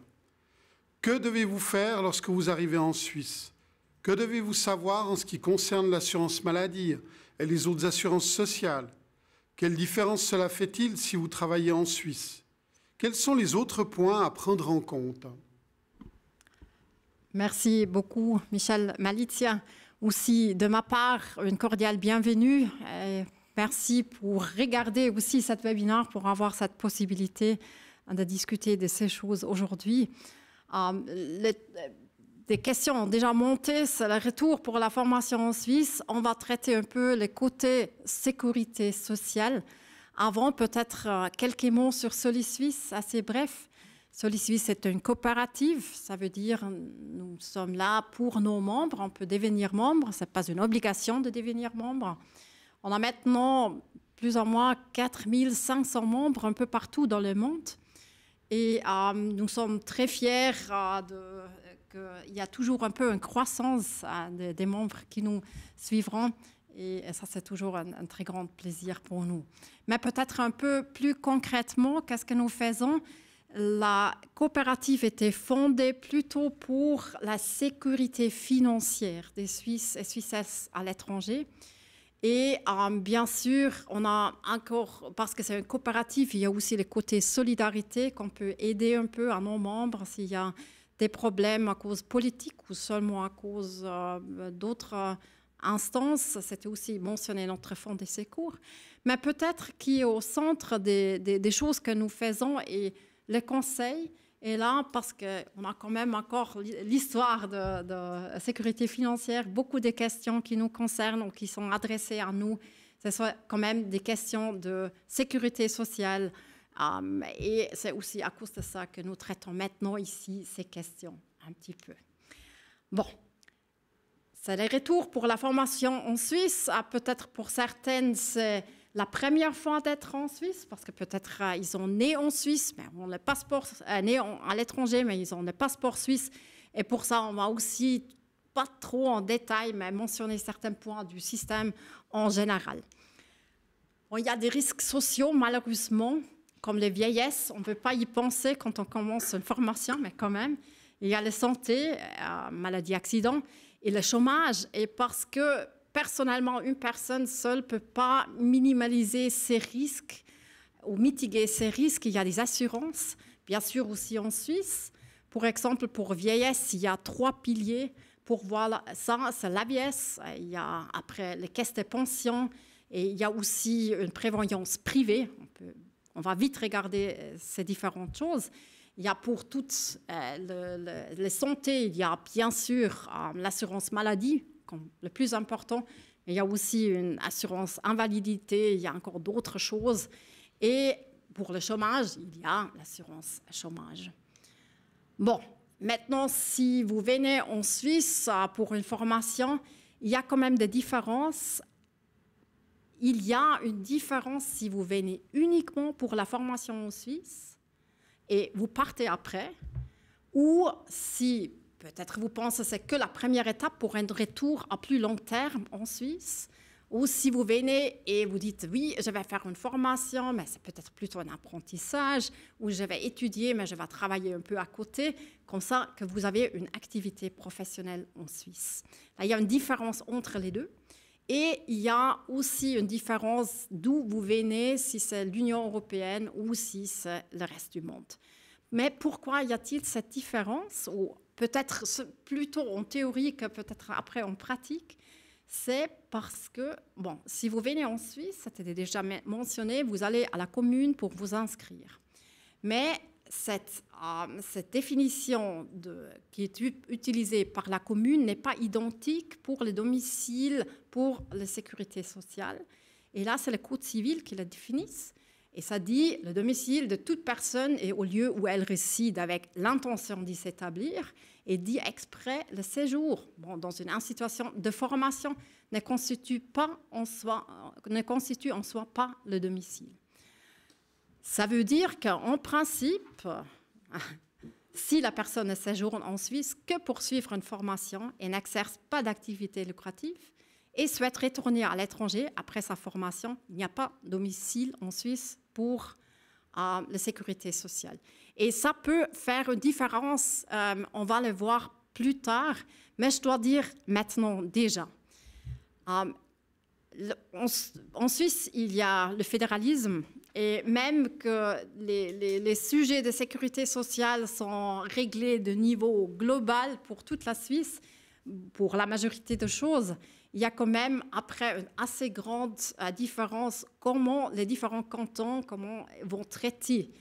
Que devez-vous faire lorsque vous arrivez en Suisse? Que devez-vous savoir en ce qui concerne l'assurance maladie et les autres assurances sociales? Quelle différence cela fait-il si vous travaillez en Suisse? Quels sont les autres points à prendre en compte? Merci beaucoup, Michel Malizia. Aussi, de ma part, une cordiale bienvenue. Merci pour regarder aussi cette webinaire, pour avoir cette possibilité de discuter de ces choses aujourd'hui. Des questions ont déjà monté, c'est le retour pour la formation en Suisse. On va traiter un peu les côtés sécurité sociale. Avant, peut-être quelques mots sur Solis Suisse, assez bref. Solis Suisse est une coopérative, ça veut dire nous sommes là pour nos membres, on peut devenir membre, ce n'est pas une obligation de devenir membre. On a maintenant plus ou moins 4500 membres un peu partout dans le monde et nous sommes très fiers qu'il y a toujours un peu une croissance des membres qui nous suivront et ça c'est toujours un très grand plaisir pour nous. Mais peut-être un peu plus concrètement, qu'est-ce que nous faisons? La coopérative était fondée plutôt pour la sécurité financière des Suisses et Suissesses à l'étranger. Et bien sûr, on a encore, parce que c'est une coopérative, il y a aussi le côté solidarité qu'on peut aider un peu à nos membres s'il y a des problèmes à cause politique ou seulement à cause d'autres instances. C'était aussi mentionné notre fonds de secours. Mais peut-être qui est au centre des choses que nous faisons et le conseil est là parce qu'on a quand même encore l'histoire de sécurité financière, beaucoup de questions qui nous concernent ou qui sont adressées à nous. Ce sont quand même des questions de sécurité sociale. Et c'est aussi à cause de ça que nous traitons maintenant ici ces questions un petit peu. Bon, c'est le retour pour la formation en Suisse. Peut-être pour certaines, c'est la première fois d'être en Suisse, parce que peut-être ils sont nés en Suisse, mais ont le passeport, nés à l'étranger, mais ils ont le passeport suisse. Et pour ça, on va aussi, pas trop en détail, mais mentionner certains points du système en général. Bon, il y a des risques sociaux, malheureusement, comme les vieillesses. On ne peut pas y penser quand on commence une formation, mais quand même. Il y a la santé, maladie, accident, et le chômage. Et parce que personnellement, une personne seule ne peut pas minimaliser ses risques ou mitiguer ses risques. Il y a des assurances, bien sûr aussi en Suisse. Par exemple, pour vieillesse, il y a 3 piliers. Pour voir ça, c'est l'ABS. Il y a après les caisses de pension et il y a aussi une prévoyance privée. On va vite regarder ces différentes choses. Il y a pour toutes les santé, il y a bien sûr l'assurance maladie, le plus important. Il y a aussi une assurance invalidité, il y a encore d'autres choses. Et pour le chômage, il y a l'assurance chômage. Bon, maintenant, si vous venez en Suisse pour une formation, il y a quand même des différences. Il y a une différence si vous venez uniquement pour la formation en Suisse et vous partez après, ou si peut-être vous pensez que c'est que la première étape pour un retour à plus long terme en Suisse, ou si vous venez et vous dites oui, je vais faire une formation, mais c'est peut-être plutôt un apprentissage, ou je vais étudier, mais je vais travailler un peu à côté, comme ça que vous avez une activité professionnelle en Suisse. Là, il y a une différence entre les deux. Et il y a aussi une différence d'où vous venez, si c'est l'Union européenne ou si c'est le reste du monde. Mais pourquoi y a-t-il cette différence, ou peut-être plutôt en théorie que peut-être après en pratique? C'est parce que, bon, si vous venez en Suisse, c'était déjà mentionné, vous allez à la commune pour vous inscrire. Mais cette définition qui est utilisée par la commune n'est pas identique pour les domiciles, pour la sécurité sociale. Et là, c'est le Code civil qui la définisse. Et ça dit le domicile de toute personne est au lieu où elle réside avec l'intention d'y s'établir, et dit exprès le séjour dans une situation de formation ne constitue en soi pas le domicile. Ça veut dire qu'en principe, si la personne ne séjourne en Suisse que pour suivre une formation et n'exerce pas d'activité lucrative et souhaite retourner à l'étranger après sa formation, il n'y a pas de domicile en Suisse pour la sécurité sociale. Et ça peut faire une différence, on va le voir plus tard, mais je dois dire maintenant déjà. En Suisse, il y a le fédéralisme, et même que les sujets de sécurité sociale sont réglés de niveau global pour toute la Suisse, pour la majorité de choses, il y a quand même, après une assez grande différence, comment les différents cantons vont traiter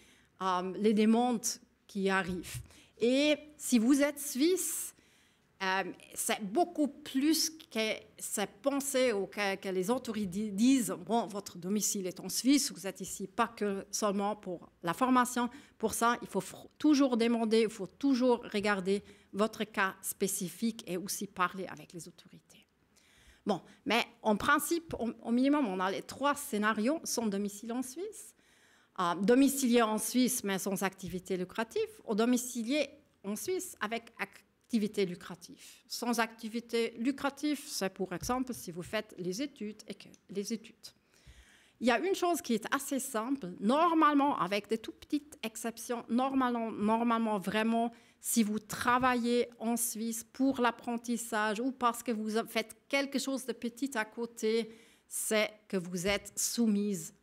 les demandes qui arrivent. Et si vous êtes suisse, c'est beaucoup plus que c'est pensé ou que les autorités disent bon, votre domicile est en Suisse, vous êtes ici pas que seulement pour la formation. Pour ça, il faut toujours demander, il faut toujours regarder votre cas spécifique et aussi parler avec les autorités. Bon, mais en principe, au minimum, on a les 3 scénarios sans domicile en Suisse. Domicilié en Suisse, mais sans activité lucrative, ou domicilié en Suisse avec activité lucrative. Sans activité lucrative, c'est pour exemple si vous faites les études et que les études. Il y a une chose qui est assez simple, normalement, avec des toutes petites exceptions, normalement vraiment, si vous travaillez en Suisse pour l'apprentissage ou parce que vous faites quelque chose de petit à côté, c'est que vous êtes soumise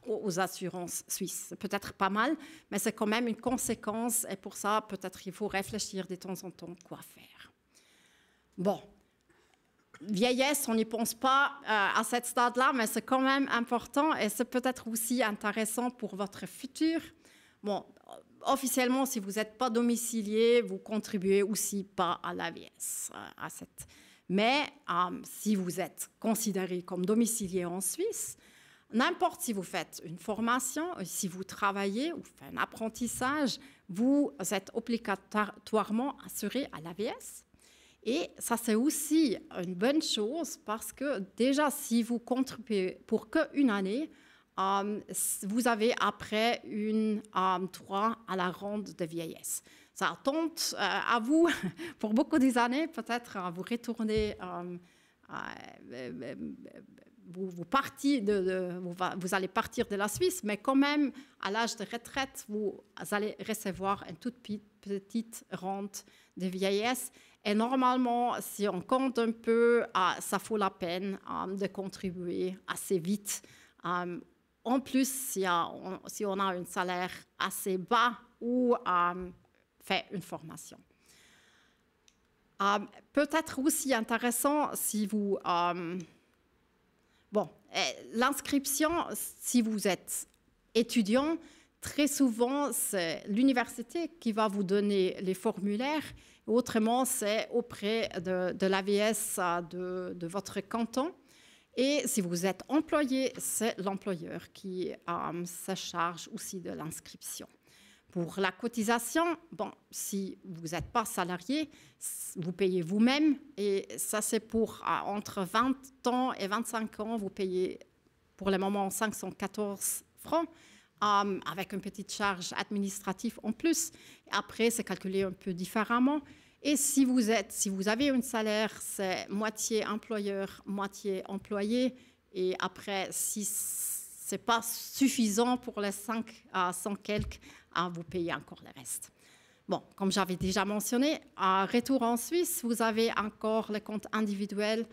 aux assurances suisses. Peut-être pas mal, mais c'est quand même une conséquence et pour ça, peut-être il faut réfléchir de temps en temps quoi faire. Bon, vieillesse, on n'y pense pas à ce stade-là, mais c'est quand même important et c'est peut-être aussi intéressant pour votre futur. Bon, officiellement, si vous n'êtes pas domicilié, vous contribuez aussi pas à l'AVS. Mais si vous êtes considéré comme domicilié en Suisse, n'importe si vous faites une formation, si vous travaillez ou faites un apprentissage, vous êtes obligatoirement assuré à l'AVS. Et ça, c'est aussi une bonne chose parce que déjà, si vous contribuez pour qu'une année, vous avez après droit à la rente de vieillesse. Ça tente à vous, pour beaucoup des années, peut-être à vous retourner, vous allez partir de la Suisse, mais quand même, à l'âge de retraite, vous allez recevoir une toute petite rente de vieillesse. Et normalement, si on compte un peu, ça vaut la peine de contribuer assez vite. En plus, si on a un salaire assez bas ou fait une formation. Peut-être aussi intéressant si vous... l'inscription, si vous êtes étudiant, très souvent, c'est l'université qui va vous donner les formulaires. Autrement, c'est auprès de l'AVS de votre canton. Et si vous êtes employé, c'est l'employeur qui se charge aussi de l'inscription. Pour la cotisation, bon, si vous n'êtes pas salarié, vous payez vous-même. Et ça, c'est pour entre 20 ans et 25 ans, vous payez pour le moment 514 francs, avec une petite charge administrative en plus. Après, c'est calculé un peu différemment. Et si vous avez un salaire, c'est moitié employeur, moitié employé. Et après, si ce n'est pas suffisant pour les 5 à 100 quelques, vous payez encore le reste. Bon, comme j'avais déjà mentionné, à retour en Suisse, vous avez encore le compte individuel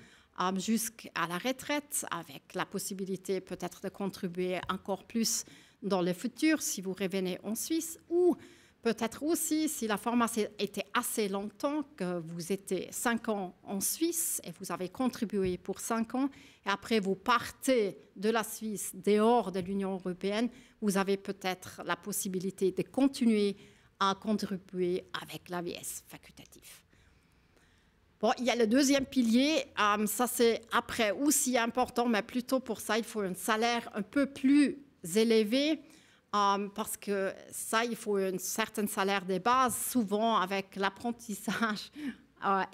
jusqu'à la retraite, avec la possibilité peut-être de contribuer encore plus dans le futur si vous revenez en Suisse, ou peut-être aussi si la formation était assez longtemps, que vous étiez 5 ans en Suisse et vous avez contribué pour 5 ans, et après vous partez de la Suisse, dehors de l'Union européenne, vous avez peut-être la possibilité de continuer à contribuer avec l'AVS facultatif. Bon, il y a le deuxième pilier, ça c'est après aussi important, mais plutôt pour ça, il faut un salaire un peu plus élevé, parce que ça, il faut un certain salaire de base, souvent avec l'apprentissage.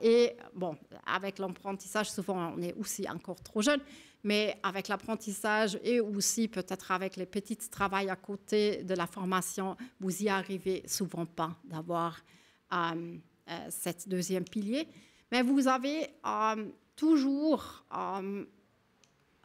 Et bon, avec l'apprentissage, souvent on est aussi encore trop jeune, mais avec l'apprentissage et aussi peut-être avec les petits travails à côté de la formation, vous y arrivez souvent pas d'avoir cette deuxième pilier. Mais vous avez toujours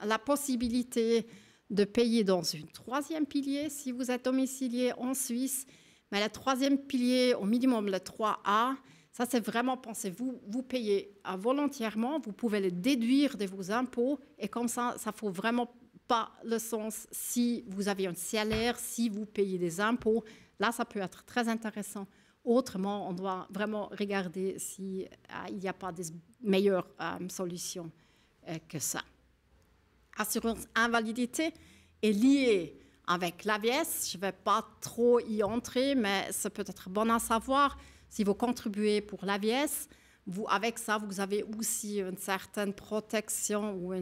la possibilité de payer dans une troisième pilier si vous êtes domicilié en Suisse. Mais le troisième pilier, au minimum le 3A, ça c'est vraiment, pensez-vous, vous payez volontairement, vous pouvez le déduire de vos impôts, et comme ça, ça ne faut vraiment pas le sens si vous avez un salaire, si vous payez des impôts. Là, ça peut être très intéressant. Autrement, on doit vraiment regarder s'il n'y a pas de meilleures solutions que ça. Assurance invalidité est liée avec l'AVS. Je ne vais pas trop y entrer, mais c'est peut-être bon à savoir. Si vous contribuez pour l'AVS, avec ça, vous avez aussi une certaine protection ou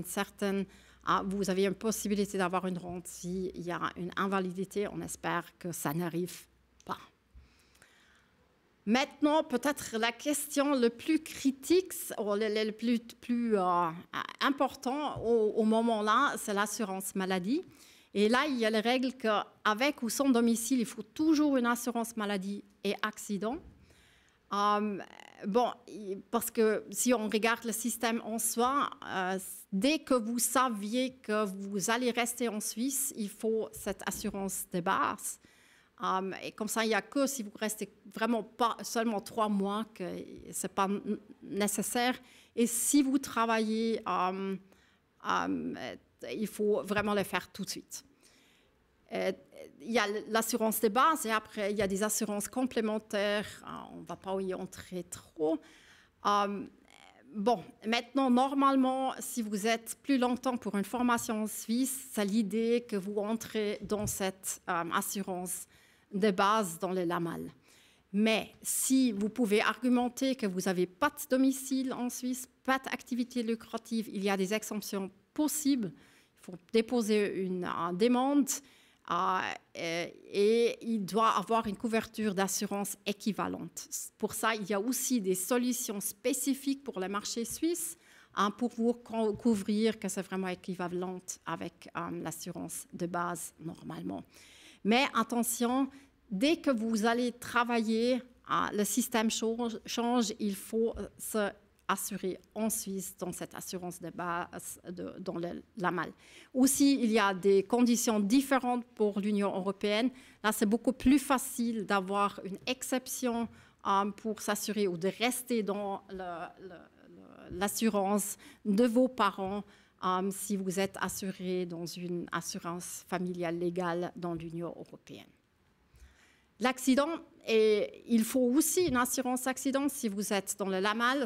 vous avez une possibilité d'avoir une rente s'il y a une invalidité. On espère que ça n'arrive pas. Maintenant, peut-être la question le plus critique, ou le plus important au moment-là, c'est l'assurance maladie. Et là, il y a les règles qu'avec ou sans domicile, il faut toujours une assurance maladie et accident. Bon, parce que si on regarde le système en soi, dès que vous saviez que vous allez rester en Suisse, il faut cette assurance de base. Et comme ça, il n'y a que si vous restez vraiment pas seulement 3 mois que ce n'est pas nécessaire. Et si vous travaillez, il faut vraiment le faire tout de suite. Il y a l'assurance de base et après, il y a des assurances complémentaires. On ne va pas y entrer trop. Bon, maintenant, normalement, si vous êtes plus longtemps pour une formation en Suisse, c'est l'idée que vous entrez dans cette assurance de base dans le LAMAL. Mais si vous pouvez argumenter que vous n'avez pas de domicile en Suisse, pas d'activité lucrative, il y a des exemptions possibles. Il faut déposer une demande et il doit avoir une couverture d'assurance équivalente. Pour ça, il y a aussi des solutions spécifiques pour le marché suisse pour vous couvrir que c'est vraiment équivalent avec l'assurance de base normalement. Mais attention, dès que vous allez travailler, le système change, il faut se assurer en Suisse dans cette assurance de base dans le LAMAL. Aussi, il y a des conditions différentes pour l'Union européenne. Là, c'est beaucoup plus facile d'avoir une exception pour s'assurer ou de rester dans l'assurance de vos parents si vous êtes assuré dans une assurance familiale légale dans l'Union européenne. L'accident, il faut aussi une assurance accident. Si vous êtes dans le LAMAL,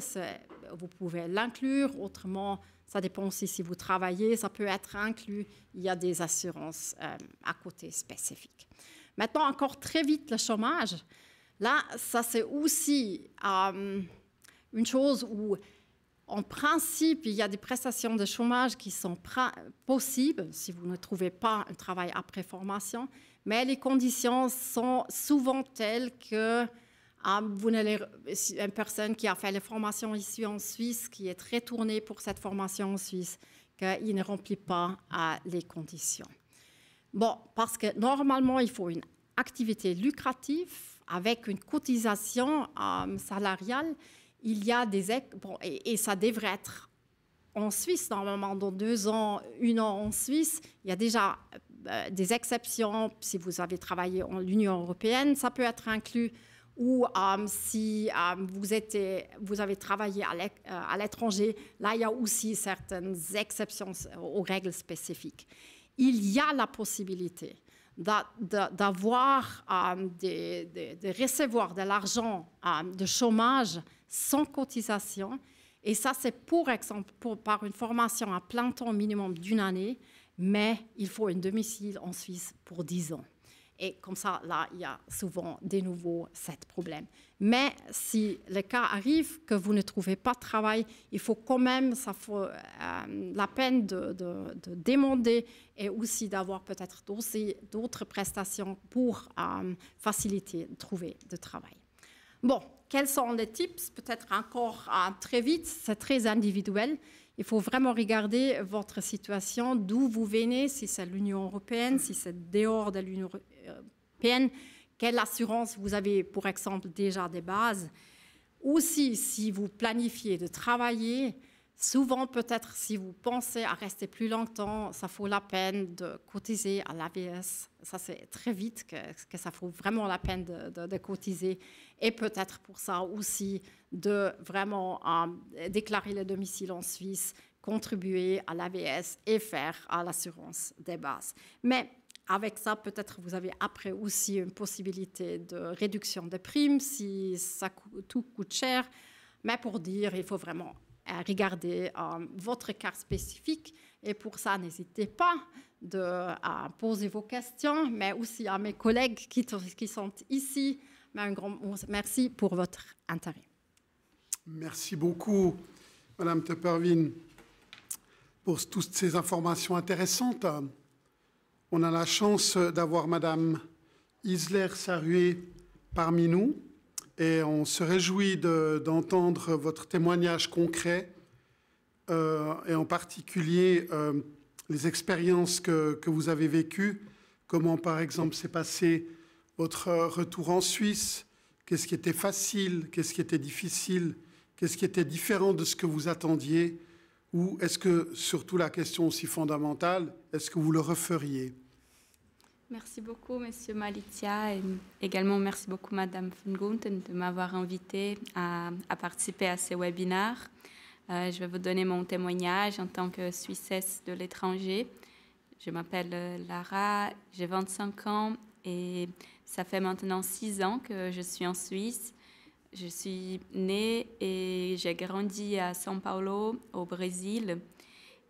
vous pouvez l'inclure. Autrement, ça dépend aussi si vous travaillez, ça peut être inclus. Il y a des assurances à côté spécifiques. Maintenant, encore très vite, le chômage. Là, ça c'est aussi une chose où, en principe, il y a des prestations de chômage qui sont possibles si vous ne trouvez pas un travail après formation. Mais les conditions sont souvent telles que une personne qui a fait la formation ici en Suisse, qui est très tournée pour cette formation en Suisse, qu'il ne remplit pas les conditions. Bon, parce que normalement, il faut une activité lucrative avec une cotisation salariale. Il y a et ça devrait être en Suisse, normalement, dans 2 ans, 1 an en Suisse. Il y a déjà des exceptions. Si vous avez travaillé en l'Union européenne, ça peut être inclus. Ou si vous avez travaillé à l'étranger, là, il y a aussi certaines exceptions aux règles spécifiques. Il y a la possibilité d'avoir, de recevoir de l'argent de chômage sans cotisation. Et ça, c'est pour exemple par une formation à plein temps minimum d'1 année, mais il faut un domicile en Suisse pour 10 ans. Et comme ça, là, il y a souvent de nouveau ce problème. Mais si le cas arrive que vous ne trouvez pas de travail, il faut quand même, ça faut la peine de demander et aussi d'avoir peut-être d'autres prestations pour faciliter de trouver de travail. Bon, quels sont les tips? Peut-être encore très vite, c'est très individuel. Il faut vraiment regarder votre situation, d'où vous venez, si c'est l'Union européenne, si c'est dehors de l'Union européenne, quelle assurance vous avez, pour exemple, déjà des bases. Aussi, si vous planifiez de travailler, souvent peut-être si vous pensez à rester plus longtemps, ça vaut la peine de cotiser à l'AVS. Ça, c'est très vite que ça vaut vraiment la peine de cotiser. Et peut-être pour ça aussi de vraiment déclarer le domicile en Suisse, contribuer à l'AVS et faire à l'assurance des bases. Mais avec ça, peut-être vous avez après aussi une possibilité de réduction des primes si tout coûte cher. Mais pour dire, il faut vraiment regarder votre cas spécifique. Et pour ça, n'hésitez pas à poser vos questions, mais aussi à mes collègues qui sont ici. Mais un grand merci pour votre intérêt. Merci beaucoup, Madame Tepperwien, pour toutes ces informations intéressantes. On a la chance d'avoir Madame Isler-Sarué parmi nous et on se réjouit d'entendre votre témoignage concret et en particulier les expériences que vous avez vécues, comment par exemple s'est passé votre retour en Suisse, qu'est-ce qui était facile, qu'est-ce qui était difficile, qu'est-ce qui était différent de ce que vous attendiez, ou est-ce que, surtout la question aussi fondamentale, est-ce que vous le referiez? Merci beaucoup, Monsieur Malizia, et également merci beaucoup, Madame von Gunten, de m'avoir invité à participer à ce webinaire. Je vais vous donner mon témoignage en tant que Suissesse de l'étranger. Je m'appelle Lara, j'ai 25 ans et ça fait maintenant 6 ans que je suis en Suisse. Je suis née et j'ai grandi à São Paulo, au Brésil.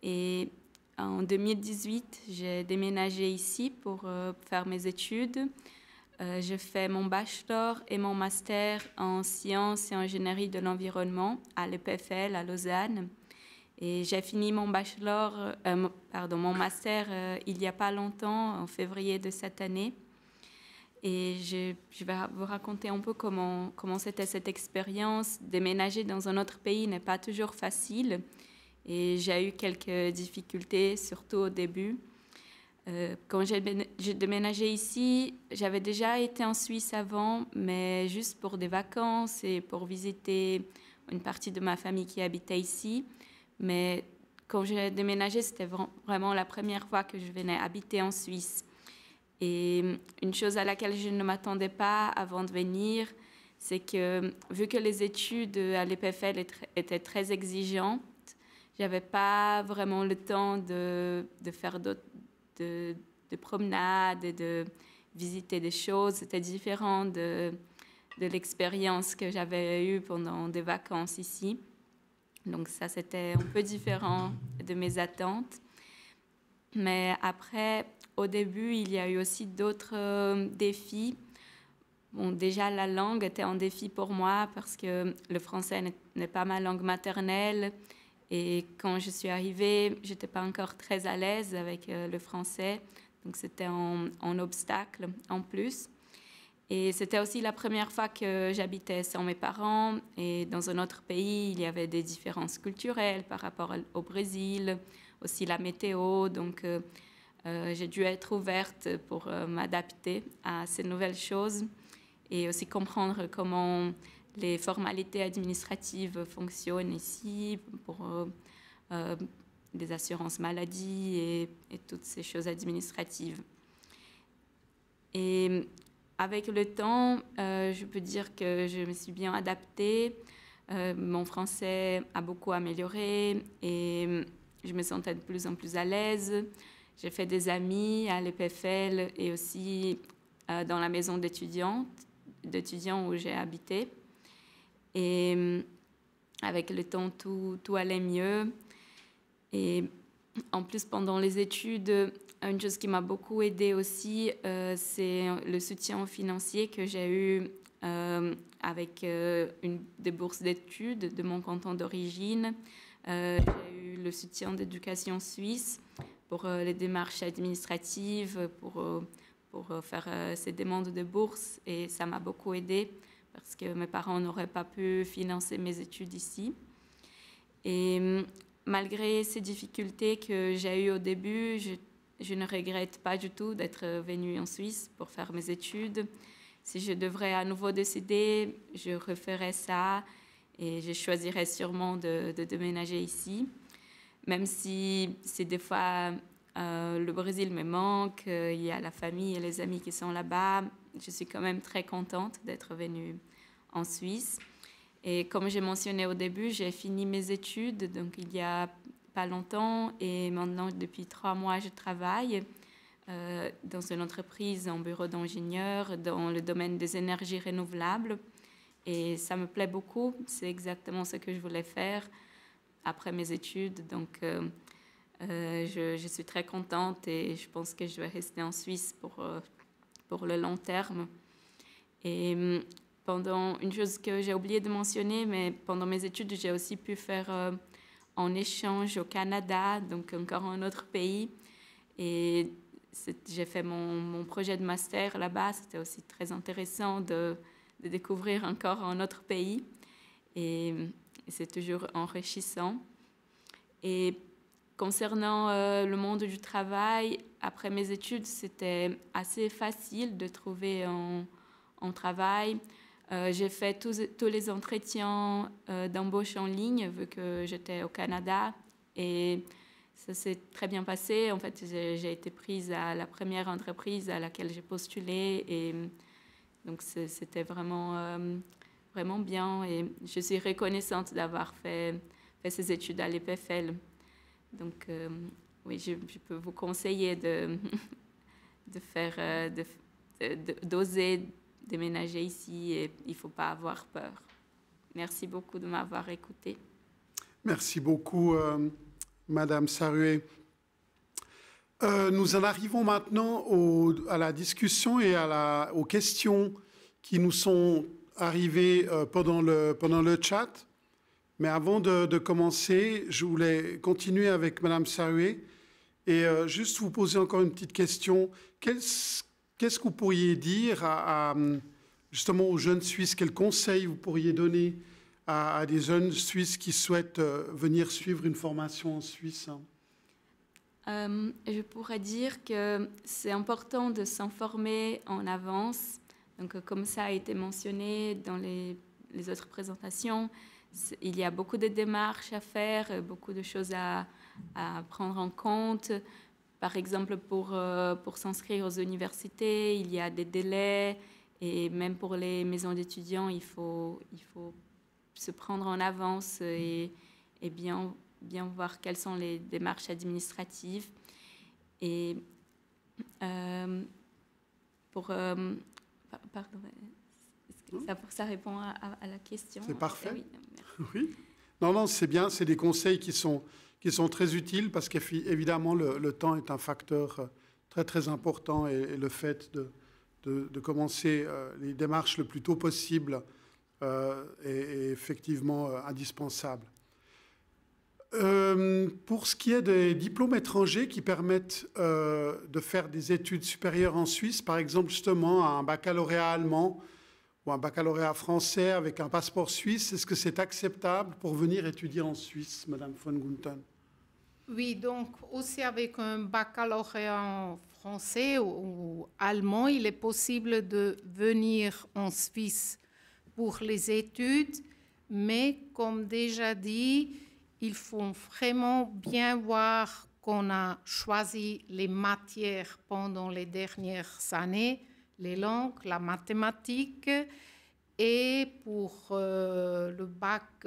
Et en 2018, j'ai déménagé ici pour faire mes études. J'ai fait mon bachelor et mon master en sciences et ingénierie de l'environnement à l'EPFL à Lausanne. Et j'ai fini mon mon master il n'y a pas longtemps, en février de cette année. Et je vais vous raconter un peu comment c'était cette expérience. Déménager dans un autre pays n'est pas toujours facile. Et j'ai eu quelques difficultés, surtout au début. Quand j'ai déménagé ici, j'avais déjà été en Suisse avant, mais juste pour des vacances et pour visiter une partie de ma famille qui habitait ici. Mais quand j'ai déménagé, c'était vraiment la première fois que je venais habiter en Suisse. Et une chose à laquelle je ne m'attendais pas avant de venir, c'est que vu que les études à l'EPFL étaient très exigeantes, je n'avais pas vraiment le temps de faire de promenades et de visiter des choses. C'était différent de l'expérience que j'avais eue pendant des vacances ici. Donc ça, c'était un peu différent de mes attentes. Mais après, au début, il y a eu aussi d'autres défis. Bon, déjà, la langue était un défi pour moi parce que le français n'est pas ma langue maternelle. Et quand je suis arrivée, je n'étais pas encore très à l'aise avec le français. Donc c'était en obstacle en plus. Et c'était aussi la première fois que j'habitais sans mes parents. Et dans un autre pays, il y avait des différences culturelles par rapport au Brésil, aussi la météo. Donc j'ai dû être ouverte pour m'adapter à ces nouvelles choses et aussi comprendre comment les formalités administratives fonctionnent ici pour des assurances maladie et toutes ces choses administratives. Et avec le temps, je peux dire que je me suis bien adaptée. Mon français a beaucoup amélioré et je me sentais de plus en plus à l'aise. J'ai fait des amis à l'EPFL et aussi dans la maison d'étudiants où j'ai habité. Et avec le temps, tout allait mieux. Et en plus, pendant les études, une chose qui m'a beaucoup aidée aussi, c'est le soutien financier que j'ai eu avec des bourses d'études de mon canton d'origine. J'ai eu le soutien d'éducation suisse pour les démarches administratives, pour faire ces demandes de bourse. Et ça m'a beaucoup aidée parce que mes parents n'auraient pas pu financer mes études ici. Et malgré ces difficultés que j'ai eues au début, je ne regrette pas du tout d'être venue en Suisse pour faire mes études. Si je devrais à nouveau décider, je referais ça et je choisirais sûrement de déménager ici. Même si c'est des fois le Brésil me manque, il y a la famille et les amis qui sont là-bas, je suis quand même très contente d'être venue en Suisse. Et comme j'ai mentionné au début, j'ai fini mes études, donc il y a pas longtemps, et maintenant depuis 3 mois, je travaille dans une entreprise en bureau d'ingénieur dans le domaine des énergies renouvelables. Et ça me plaît beaucoup, c'est exactement ce que je voulais faire après mes études. Donc je suis très contente et je pense que je vais rester en Suisse pour le long terme. Et une chose que j'ai oublié de mentionner, mais pendant mes études, j'ai aussi pu faire en échange au Canada, donc encore un autre pays. Et j'ai fait mon projet de master là-bas. C'était aussi très intéressant de découvrir encore un autre pays. Et c'est toujours enrichissant. Et concernant le monde du travail, après mes études, c'était assez facile de trouver un travail. J'ai fait tous les entretiens d'embauche en ligne vu que j'étais au Canada et ça s'est très bien passé. En fait, j'ai été prise à la première entreprise à laquelle j'ai postulé et donc c'était vraiment, vraiment bien et je suis reconnaissante d'avoir fait ces études à l'EPFL. Donc oui, je peux vous conseiller d'oser déménager ici et il ne faut pas avoir peur. Merci beaucoup de m'avoir écoutée. Merci beaucoup, Madame Sarué. Nous en arrivons maintenant à la discussion et aux questions qui nous sont arrivées pendant le chat. Mais avant de commencer, je voulais continuer avec Madame Sarué et juste vous poser encore une petite question. Qu'est-ce que vous pourriez dire justement aux jeunes Suisses? Quels conseils vous pourriez donner à des jeunes Suisses qui souhaitent venir suivre une formation en Suisse? Je pourrais dire que c'est important de s'informer en avance. Donc, comme ça a été mentionné dans les autres présentations, il y a beaucoup de démarches à faire, beaucoup de choses à prendre en compte. Par exemple, pour s'inscrire aux universités, il y a des délais et même pour les maisons d'étudiants, il faut se prendre en avance et bien voir quelles sont les démarches administratives. Et pardon, ça répond à la question. C'est parfait. Oui. Oui. Non, c'est bien. C'est des conseils qui sont très utiles parce qu'évidemment, le temps est un facteur très, très important et le fait de commencer les démarches le plus tôt possible est effectivement indispensable. Pour ce qui est des diplômes étrangers qui permettent de faire des études supérieures en Suisse, par exemple justement un baccalauréat allemand ou un baccalauréat français avec un passeport suisse, est-ce que c'est acceptable pour venir étudier en Suisse, Madame von Gunten? Oui, donc aussi avec un baccalauréat français ou allemand, il est possible de venir en Suisse pour les études, mais comme déjà dit, il faut vraiment bien voir qu'on a choisi les matières pendant les dernières années, les langues, la mathématique, et pour le bac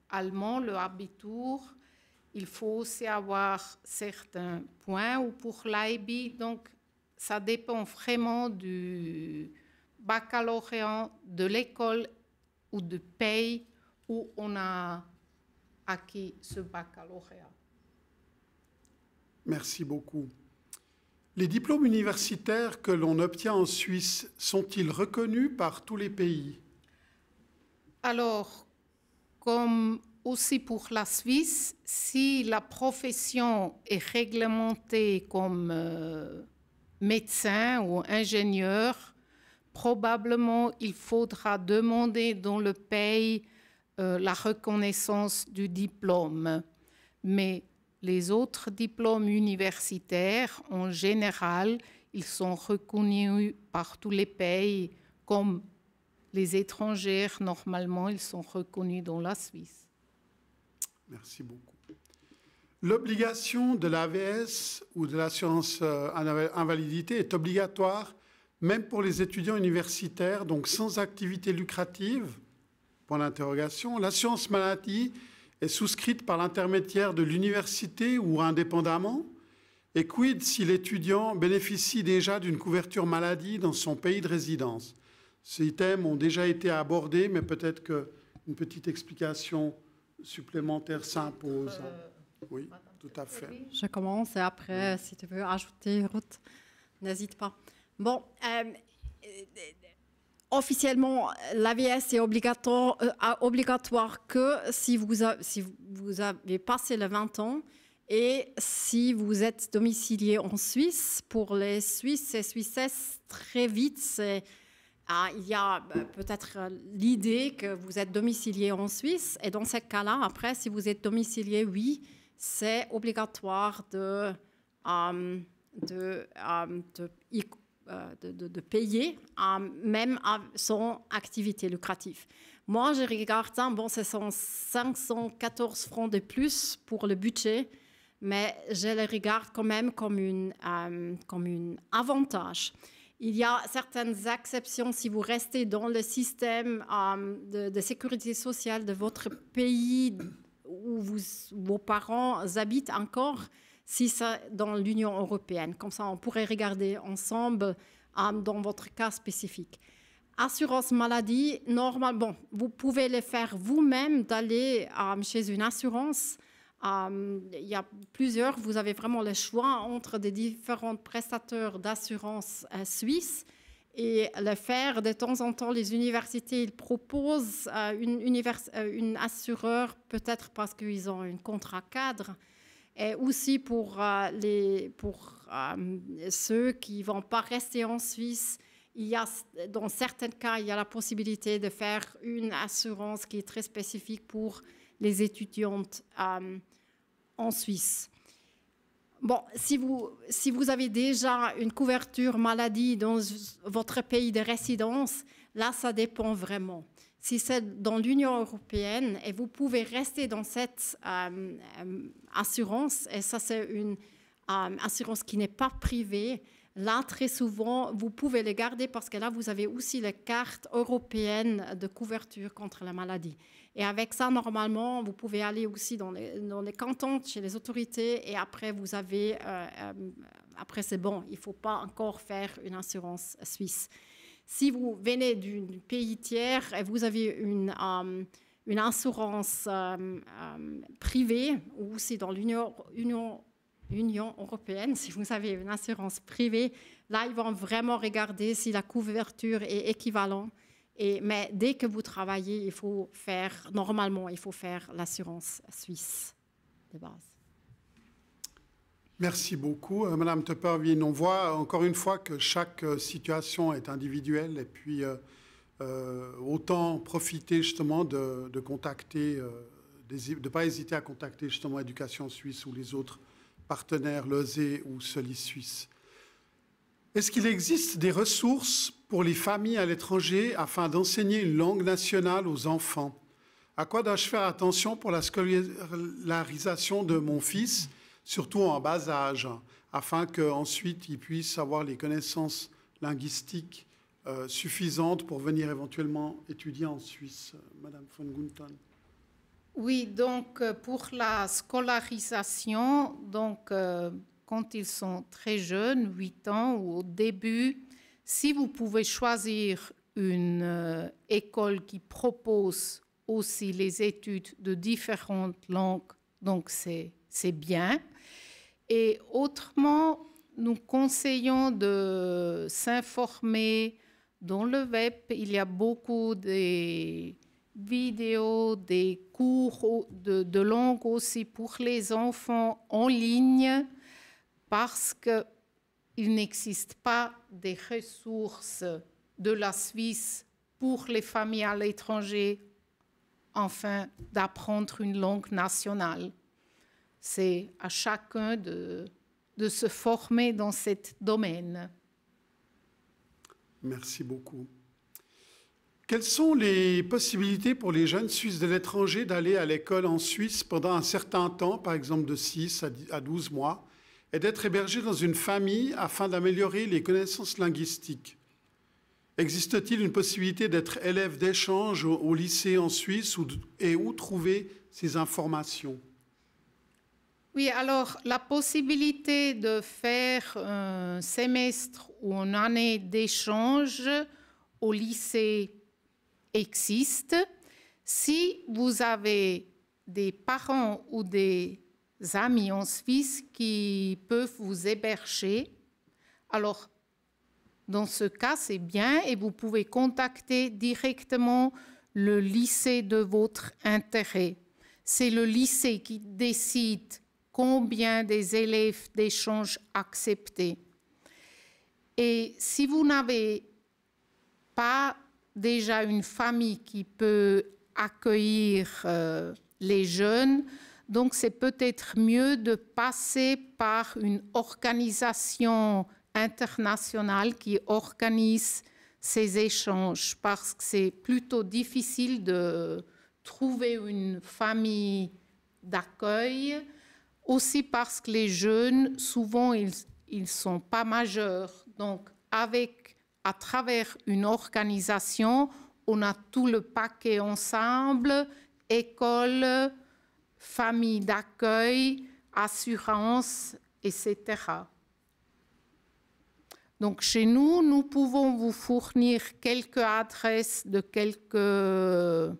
allemand, le Abitur, il faut aussi avoir certains points, ou pour l'IB, donc ça dépend vraiment du baccalauréat, de l'école ou du pays où on a acquis ce baccalauréat. Merci beaucoup. Les diplômes universitaires que l'on obtient en Suisse sont-ils reconnus par tous les pays? Alors, comme aussi pour la Suisse, si la profession est réglementée comme médecin ou ingénieur, probablement il faudra demander dans le pays la reconnaissance du diplôme. Mais les autres diplômes universitaires, en général, ils sont reconnus par tous les pays, comme les étrangers, normalement, ils sont reconnus dans la Suisse. Merci beaucoup. L'obligation de l'AVS ou de l'assurance invalidité est obligatoire même pour les étudiants universitaires, donc sans activité lucrative. Point d'interrogation. L'assurance maladie est souscrite par l'intermédiaire de l'université ou indépendamment. Et quid si l'étudiant bénéficie déjà d'une couverture maladie dans son pays de résidence? Ces thèmes ont déjà été abordés, mais peut-être qu'une petite explication supplémentaire s'impose. Oui, tout à fait. Je commence et après, si tu veux ajouter, Ruth, n'hésite pas. Bon, officiellement, l'AVS est obligatoire que si vous avez passé les 20 ans et si vous êtes domicilié en Suisse. Pour les Suisses et Suissesses, très vite, il y a peut-être l'idée que vous êtes domicilié en Suisse. Et dans ce cas-là, après, si vous êtes domicilié, oui, c'est obligatoire de payer, même sans activité lucrative. Moi, je regarde ça, bon, ce sont 514 francs de plus pour le budget, mais je le regarde quand même comme un avantage. Il y a certaines exceptions si vous restez dans le système de sécurité sociale de votre pays où vos parents habitent encore, si c'est dans l'Union européenne. Comme ça, on pourrait regarder ensemble dans votre cas spécifique. Assurance maladie, normalement, vous pouvez le faire vous-même d'aller chez une assurance. Il y a plusieurs, vous avez vraiment le choix entre des différents prestataires d'assurance suisses et le faire. De temps en temps, les universités ils proposent une assureur, peut-être parce qu'ils ont un contrat cadre, et aussi pour ceux qui ne vont pas rester en Suisse. Dans certains cas, il y a la possibilité de faire une assurance qui est très spécifique pour les étudiantes en Suisse. Bon, si vous avez déjà une couverture maladie dans votre pays de résidence, là, ça dépend vraiment. Si c'est dans l'Union européenne et vous pouvez rester dans cette assurance, et ça c'est une assurance qui n'est pas privée, là, très souvent, vous pouvez les garder parce que là, vous avez aussi la carte européenne de couverture contre la maladie. Et avec ça, normalement, vous pouvez aller aussi dans les cantons, chez les autorités, et après, vous avez, après c'est bon, il ne faut pas encore faire une assurance suisse. Si vous venez d'un pays tiers et vous avez une assurance privée, ou aussi dans l'Union européenne, si vous avez une assurance privée, là, ils vont vraiment regarder si la couverture est équivalente. Mais dès que vous travaillez, il faut faire l'assurance suisse. de base. Merci beaucoup, Madame Tepperwien. On voit encore une fois que chaque situation est individuelle et puis autant profiter justement de contacter, de ne pas hésiter à contacter justement Éducation Suisse ou les autres partenaires, l'OSE ou Solis Suisse. Est-ce qu'il existe des ressources pour les familles à l'étranger afin d'enseigner une langue nationale aux enfants? À quoi dois-je faire attention pour la scolarisation de mon fils, surtout en bas âge, afin qu'ensuite il puisse avoir les connaissances linguistiques suffisantes pour venir éventuellement étudier en Suisse? Madame von Gunten. Oui, donc pour la scolarisation, donc, quand ils sont très jeunes, 8 ans ou au début, si vous pouvez choisir une école qui propose aussi les études de différentes langues, donc c'est bien. Et autrement, nous conseillons de s'informer dans le web. Il y a beaucoup de vidéos, des cours de langue aussi pour les enfants en ligne, parce qu'il n'existe pas des ressources de la Suisse pour les familles à l'étranger afin d'apprendre une langue nationale. C'est à chacun de se former dans ce domaine. Merci beaucoup. Quelles sont les possibilités pour les jeunes Suisses de l'étranger d'aller à l'école en Suisse pendant un certain temps, par exemple de 6 à 12 mois, et d'être hébergés dans une famille afin d'améliorer les connaissances linguistiques? Existe-t-il une possibilité d'être élève d'échange au lycée en Suisse et où trouver ces informations? Oui, alors la possibilité de faire un semestre ou une année d'échange au lycée existe. Si vous avez des parents ou des amis en Suisse qui peuvent vous héberger, alors dans ce cas, c'est bien et vous pouvez contacter directement le lycée de votre intérêt. C'est le lycée qui décide combien des élèves d'échange acceptés. Et si vous n'avez pas déjà une famille qui peut accueillir les jeunes, donc c'est peut-être mieux de passer par une organisation internationale qui organise ces échanges, parce que c'est plutôt difficile de trouver une famille d'accueil, aussi parce que les jeunes, souvent, ils ne sont pas majeurs. Donc, à travers une organisation, on a tout le paquet ensemble, école, famille d'accueil, assurance, etc. Donc, chez nous, nous pouvons vous fournir quelques adresses de quelques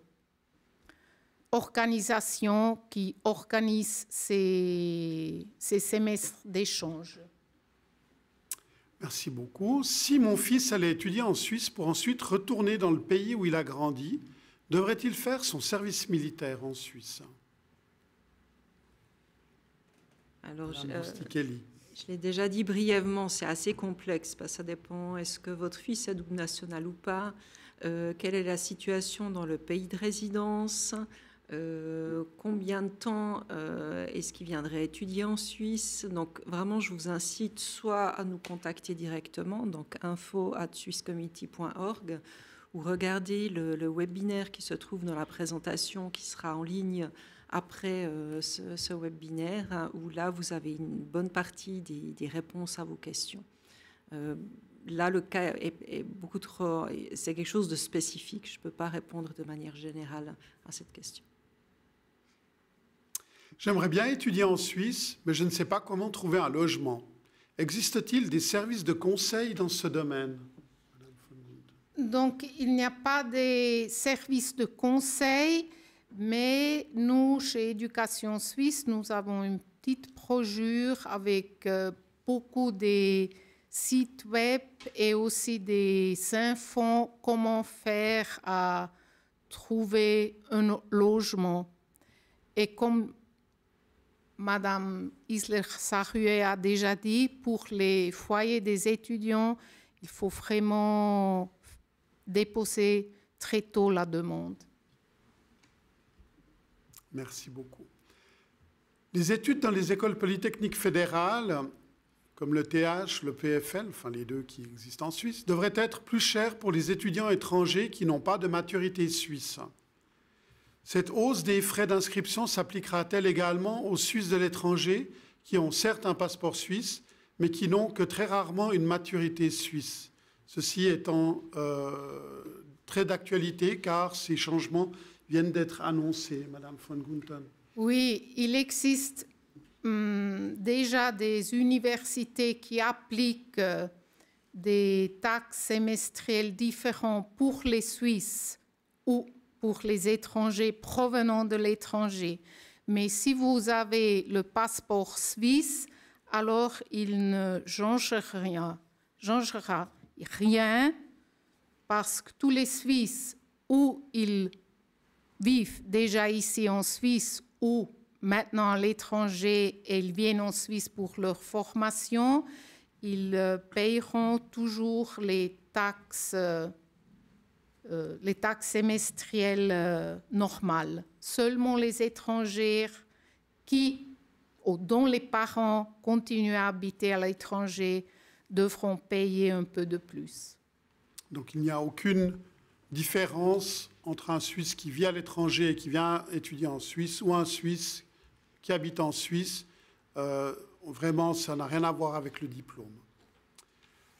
organisations qui organisent ces semestres d'échange. Merci beaucoup. Si mon fils allait étudier en Suisse pour ensuite retourner dans le pays où il a grandi, devrait-il faire son service militaire en Suisse? Alors, je l'ai déjà dit brièvement, c'est assez complexe, parce que ça dépend, est-ce que votre fils est double national ou pas, quelle est la situation dans le pays de résidence, combien de temps est-ce qu'il viendrait étudier en Suisse. Donc vraiment, je vous incite soit à nous contacter directement, donc info@swisscommunity.org, ou regardez le webinaire qui se trouve dans la présentation qui sera en ligne après ce webinaire, hein, où là, vous avez une bonne partie des réponses à vos questions. Là, le cas est beaucoup trop... C'est quelque chose de spécifique. Je ne peux pas répondre de manière générale à cette question. J'aimerais bien étudier en Suisse, mais je ne sais pas comment trouver un logement. Existe-t-il des services de conseil dans ce domaine? Donc, il n'y a pas de services de conseil, mais nous, chez Éducation Suisse, nous avons une petite brochure avec beaucoup de sites web et aussi des infos comment faire à trouver un logement. Et comme Madame Isler-Sarrué a déjà dit, pour les foyers des étudiants, il faut vraiment déposer très tôt la demande. Merci beaucoup. Les études dans les écoles polytechniques fédérales, comme le TH, le PFL, enfin les deux qui existent en Suisse, devraient être plus chères pour les étudiants étrangers qui n'ont pas de maturité suisse. Cette hausse des frais d'inscription s'appliquera-t-elle également aux Suisses de l'étranger qui ont certes un passeport suisse, mais qui n'ont que très rarement une maturité suisse? Ceci étant très d'actualité car ces changements viennent d'être annoncés, Madame von Gunten. Oui, il existe déjà des universités qui appliquent des taxes semestrielles différentes pour les Suisses ou pour les étrangers provenant de l'étranger. Mais si vous avez le passeport suisse, alors il ne changera rien parce que tous les Suisses où ils vivent déjà ici en Suisse ou maintenant à l'étranger et ils viennent en Suisse pour leur formation, ils paieront toujours les taxes semestrielles normales. Seulement les étrangers dont les parents continuent à habiter à l'étranger devront payer un peu de plus. Donc il n'y a aucune différence entre un Suisse qui vit à l'étranger et qui vient étudier en Suisse ou un Suisse qui habite en Suisse. Vraiment, ça n'a rien à voir avec le diplôme.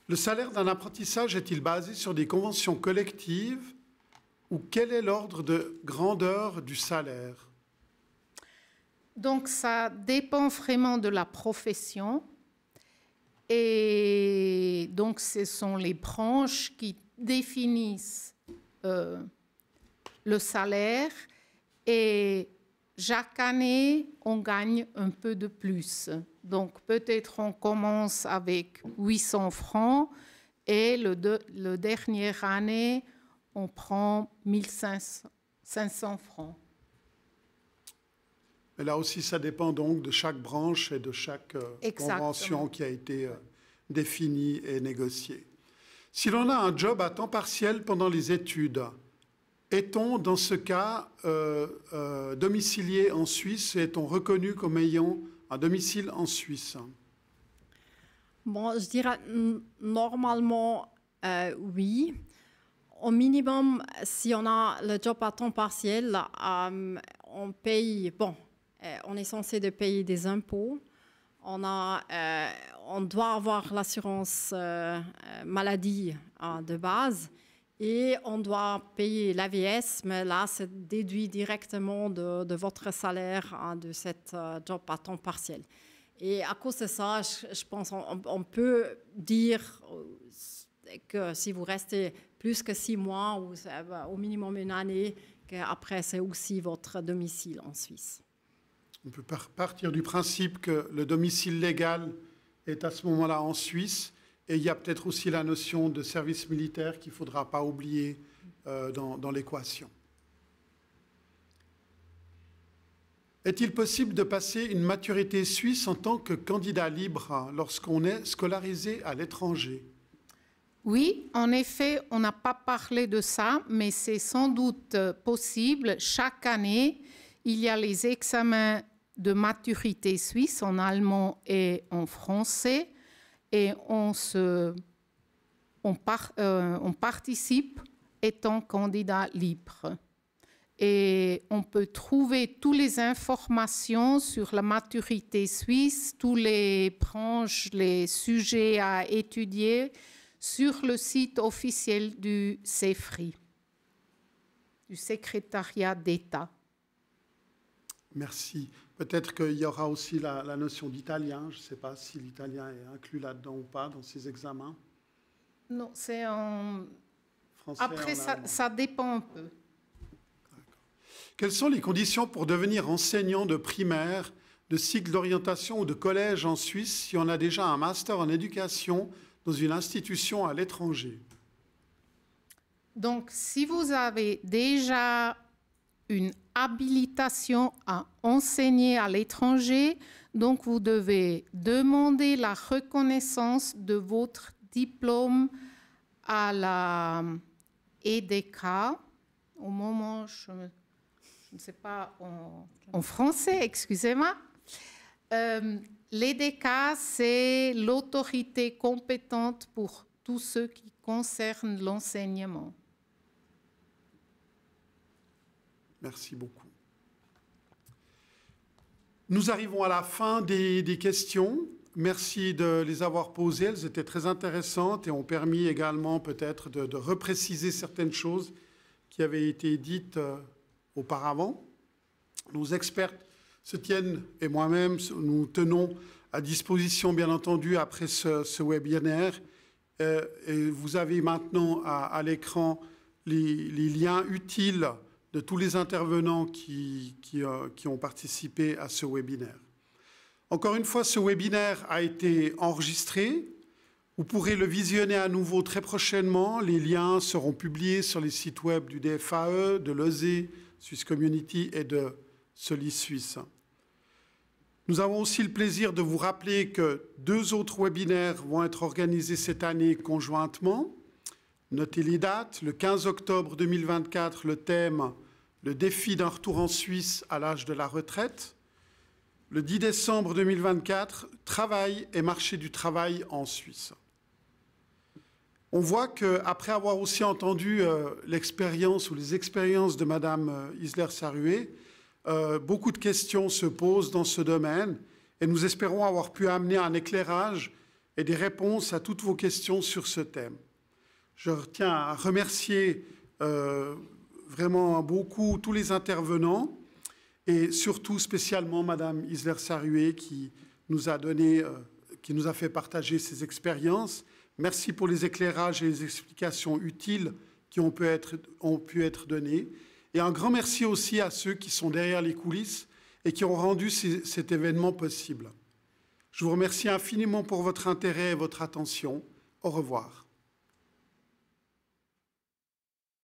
Le salaire d'un apprentissage est-il basé sur des conventions collectives ou quel est l'ordre de grandeur du salaire? Donc, ça dépend vraiment de la profession. Et donc, ce sont les branches qui définissent le salaire. Et chaque année, on gagne un peu de plus. Donc, peut-être on commence avec 800 francs et le dernière année, on prend 500 francs. Mais là aussi, ça dépend donc de chaque branche et de chaque convention qui a été définie et négociée. Si l'on a un job à temps partiel pendant les études, est-on dans ce cas domicilié en Suisse et est-on reconnu comme ayant un domicile en Suisse? Bon, je dirais normalement oui. Au minimum, si on a le job à temps partiel, on paye, on est censé de payer des impôts. On doit avoir l'assurance maladie de base et on doit payer l'AVS, mais là, c'est déduit directement de votre salaire de cette job à temps partiel. Et à cause de ça, je pense qu'on peut dire que si vous restez plus que 6 mois ou au minimum une année, qu'après, c'est aussi votre domicile en Suisse. On peut partir du principe que le domicile légal est à ce moment-là en Suisse et il y a peut-être aussi la notion de service militaire qu'il ne faudra pas oublier dans l'équation. Est-il possible de passer une maturité suisse en tant que candidat libre lorsqu'on est scolarisé à l'étranger? Oui, en effet, on n'a pas parlé de ça, mais c'est sans doute possible. Chaque année, il y a les examens de maturité suisse en allemand et en français et on participe étant candidat libre. Et on peut trouver toutes les informations sur la maturité suisse, tous les branches, les sujets à étudier sur le site officiel du CEFRI, du secrétariat d'État. Merci. Peut-être qu'il y aura aussi la notion d'italien. Je ne sais pas si l'italien est inclus là-dedans ou pas dans ces examens. Non, c'est en... Français. Après, ça dépend un peu. Quelles sont les conditions pour devenir enseignant de primaire, de cycle d'orientation ou de collège en Suisse si on a déjà un master en éducation dans une institution à l'étranger? Donc, si vous avez déjà une habilitation à enseigner à l'étranger. Donc, vous devez demander la reconnaissance de votre diplôme à la EDK. Au moment, je ne sais pas en français, excusez-moi. L'EDK, c'est l'autorité compétente pour tout ce qui concerne l'enseignement. Merci beaucoup. Nous arrivons à la fin des questions. Merci de les avoir posées. Elles étaient très intéressantes et ont permis également peut-être de repréciser certaines choses qui avaient été dites auparavant. Nos experts se tiennent, et moi-même, nous tenons à disposition, bien entendu, après ce webinaire. Et vous avez maintenant à l'écran les liens utiles de tous les intervenants qui ont participé à ce webinaire. Encore une fois, ce webinaire a été enregistré. Vous pourrez le visionner à nouveau très prochainement. Les liens seront publiés sur les sites web du DFAE, de l'ESE, Swiss Community et de Solis Suisse. Nous avons aussi le plaisir de vous rappeler que 2 autres webinaires vont être organisés cette année conjointement. Notez les dates. Le 15 octobre 2024, le thème « Le défi d'un retour en Suisse à l'âge de la retraite ». Le 10 décembre 2024, « Travail et marché du travail en Suisse ». On voit qu'après avoir aussi entendu l'expérience ou les expériences de Madame Isler-Sarué, beaucoup de questions se posent dans ce domaine et nous espérons avoir pu amener un éclairage et des réponses à toutes vos questions sur ce thème. Je tiens à remercier vraiment beaucoup tous les intervenants et surtout spécialement Madame Isler-Sarué qui nous a fait partager ses expériences. Merci pour les éclairages et les explications utiles qui ont pu être données. Et un grand merci aussi à ceux qui sont derrière les coulisses et qui ont rendu cet événement possible. Je vous remercie infiniment pour votre intérêt et votre attention. Au revoir.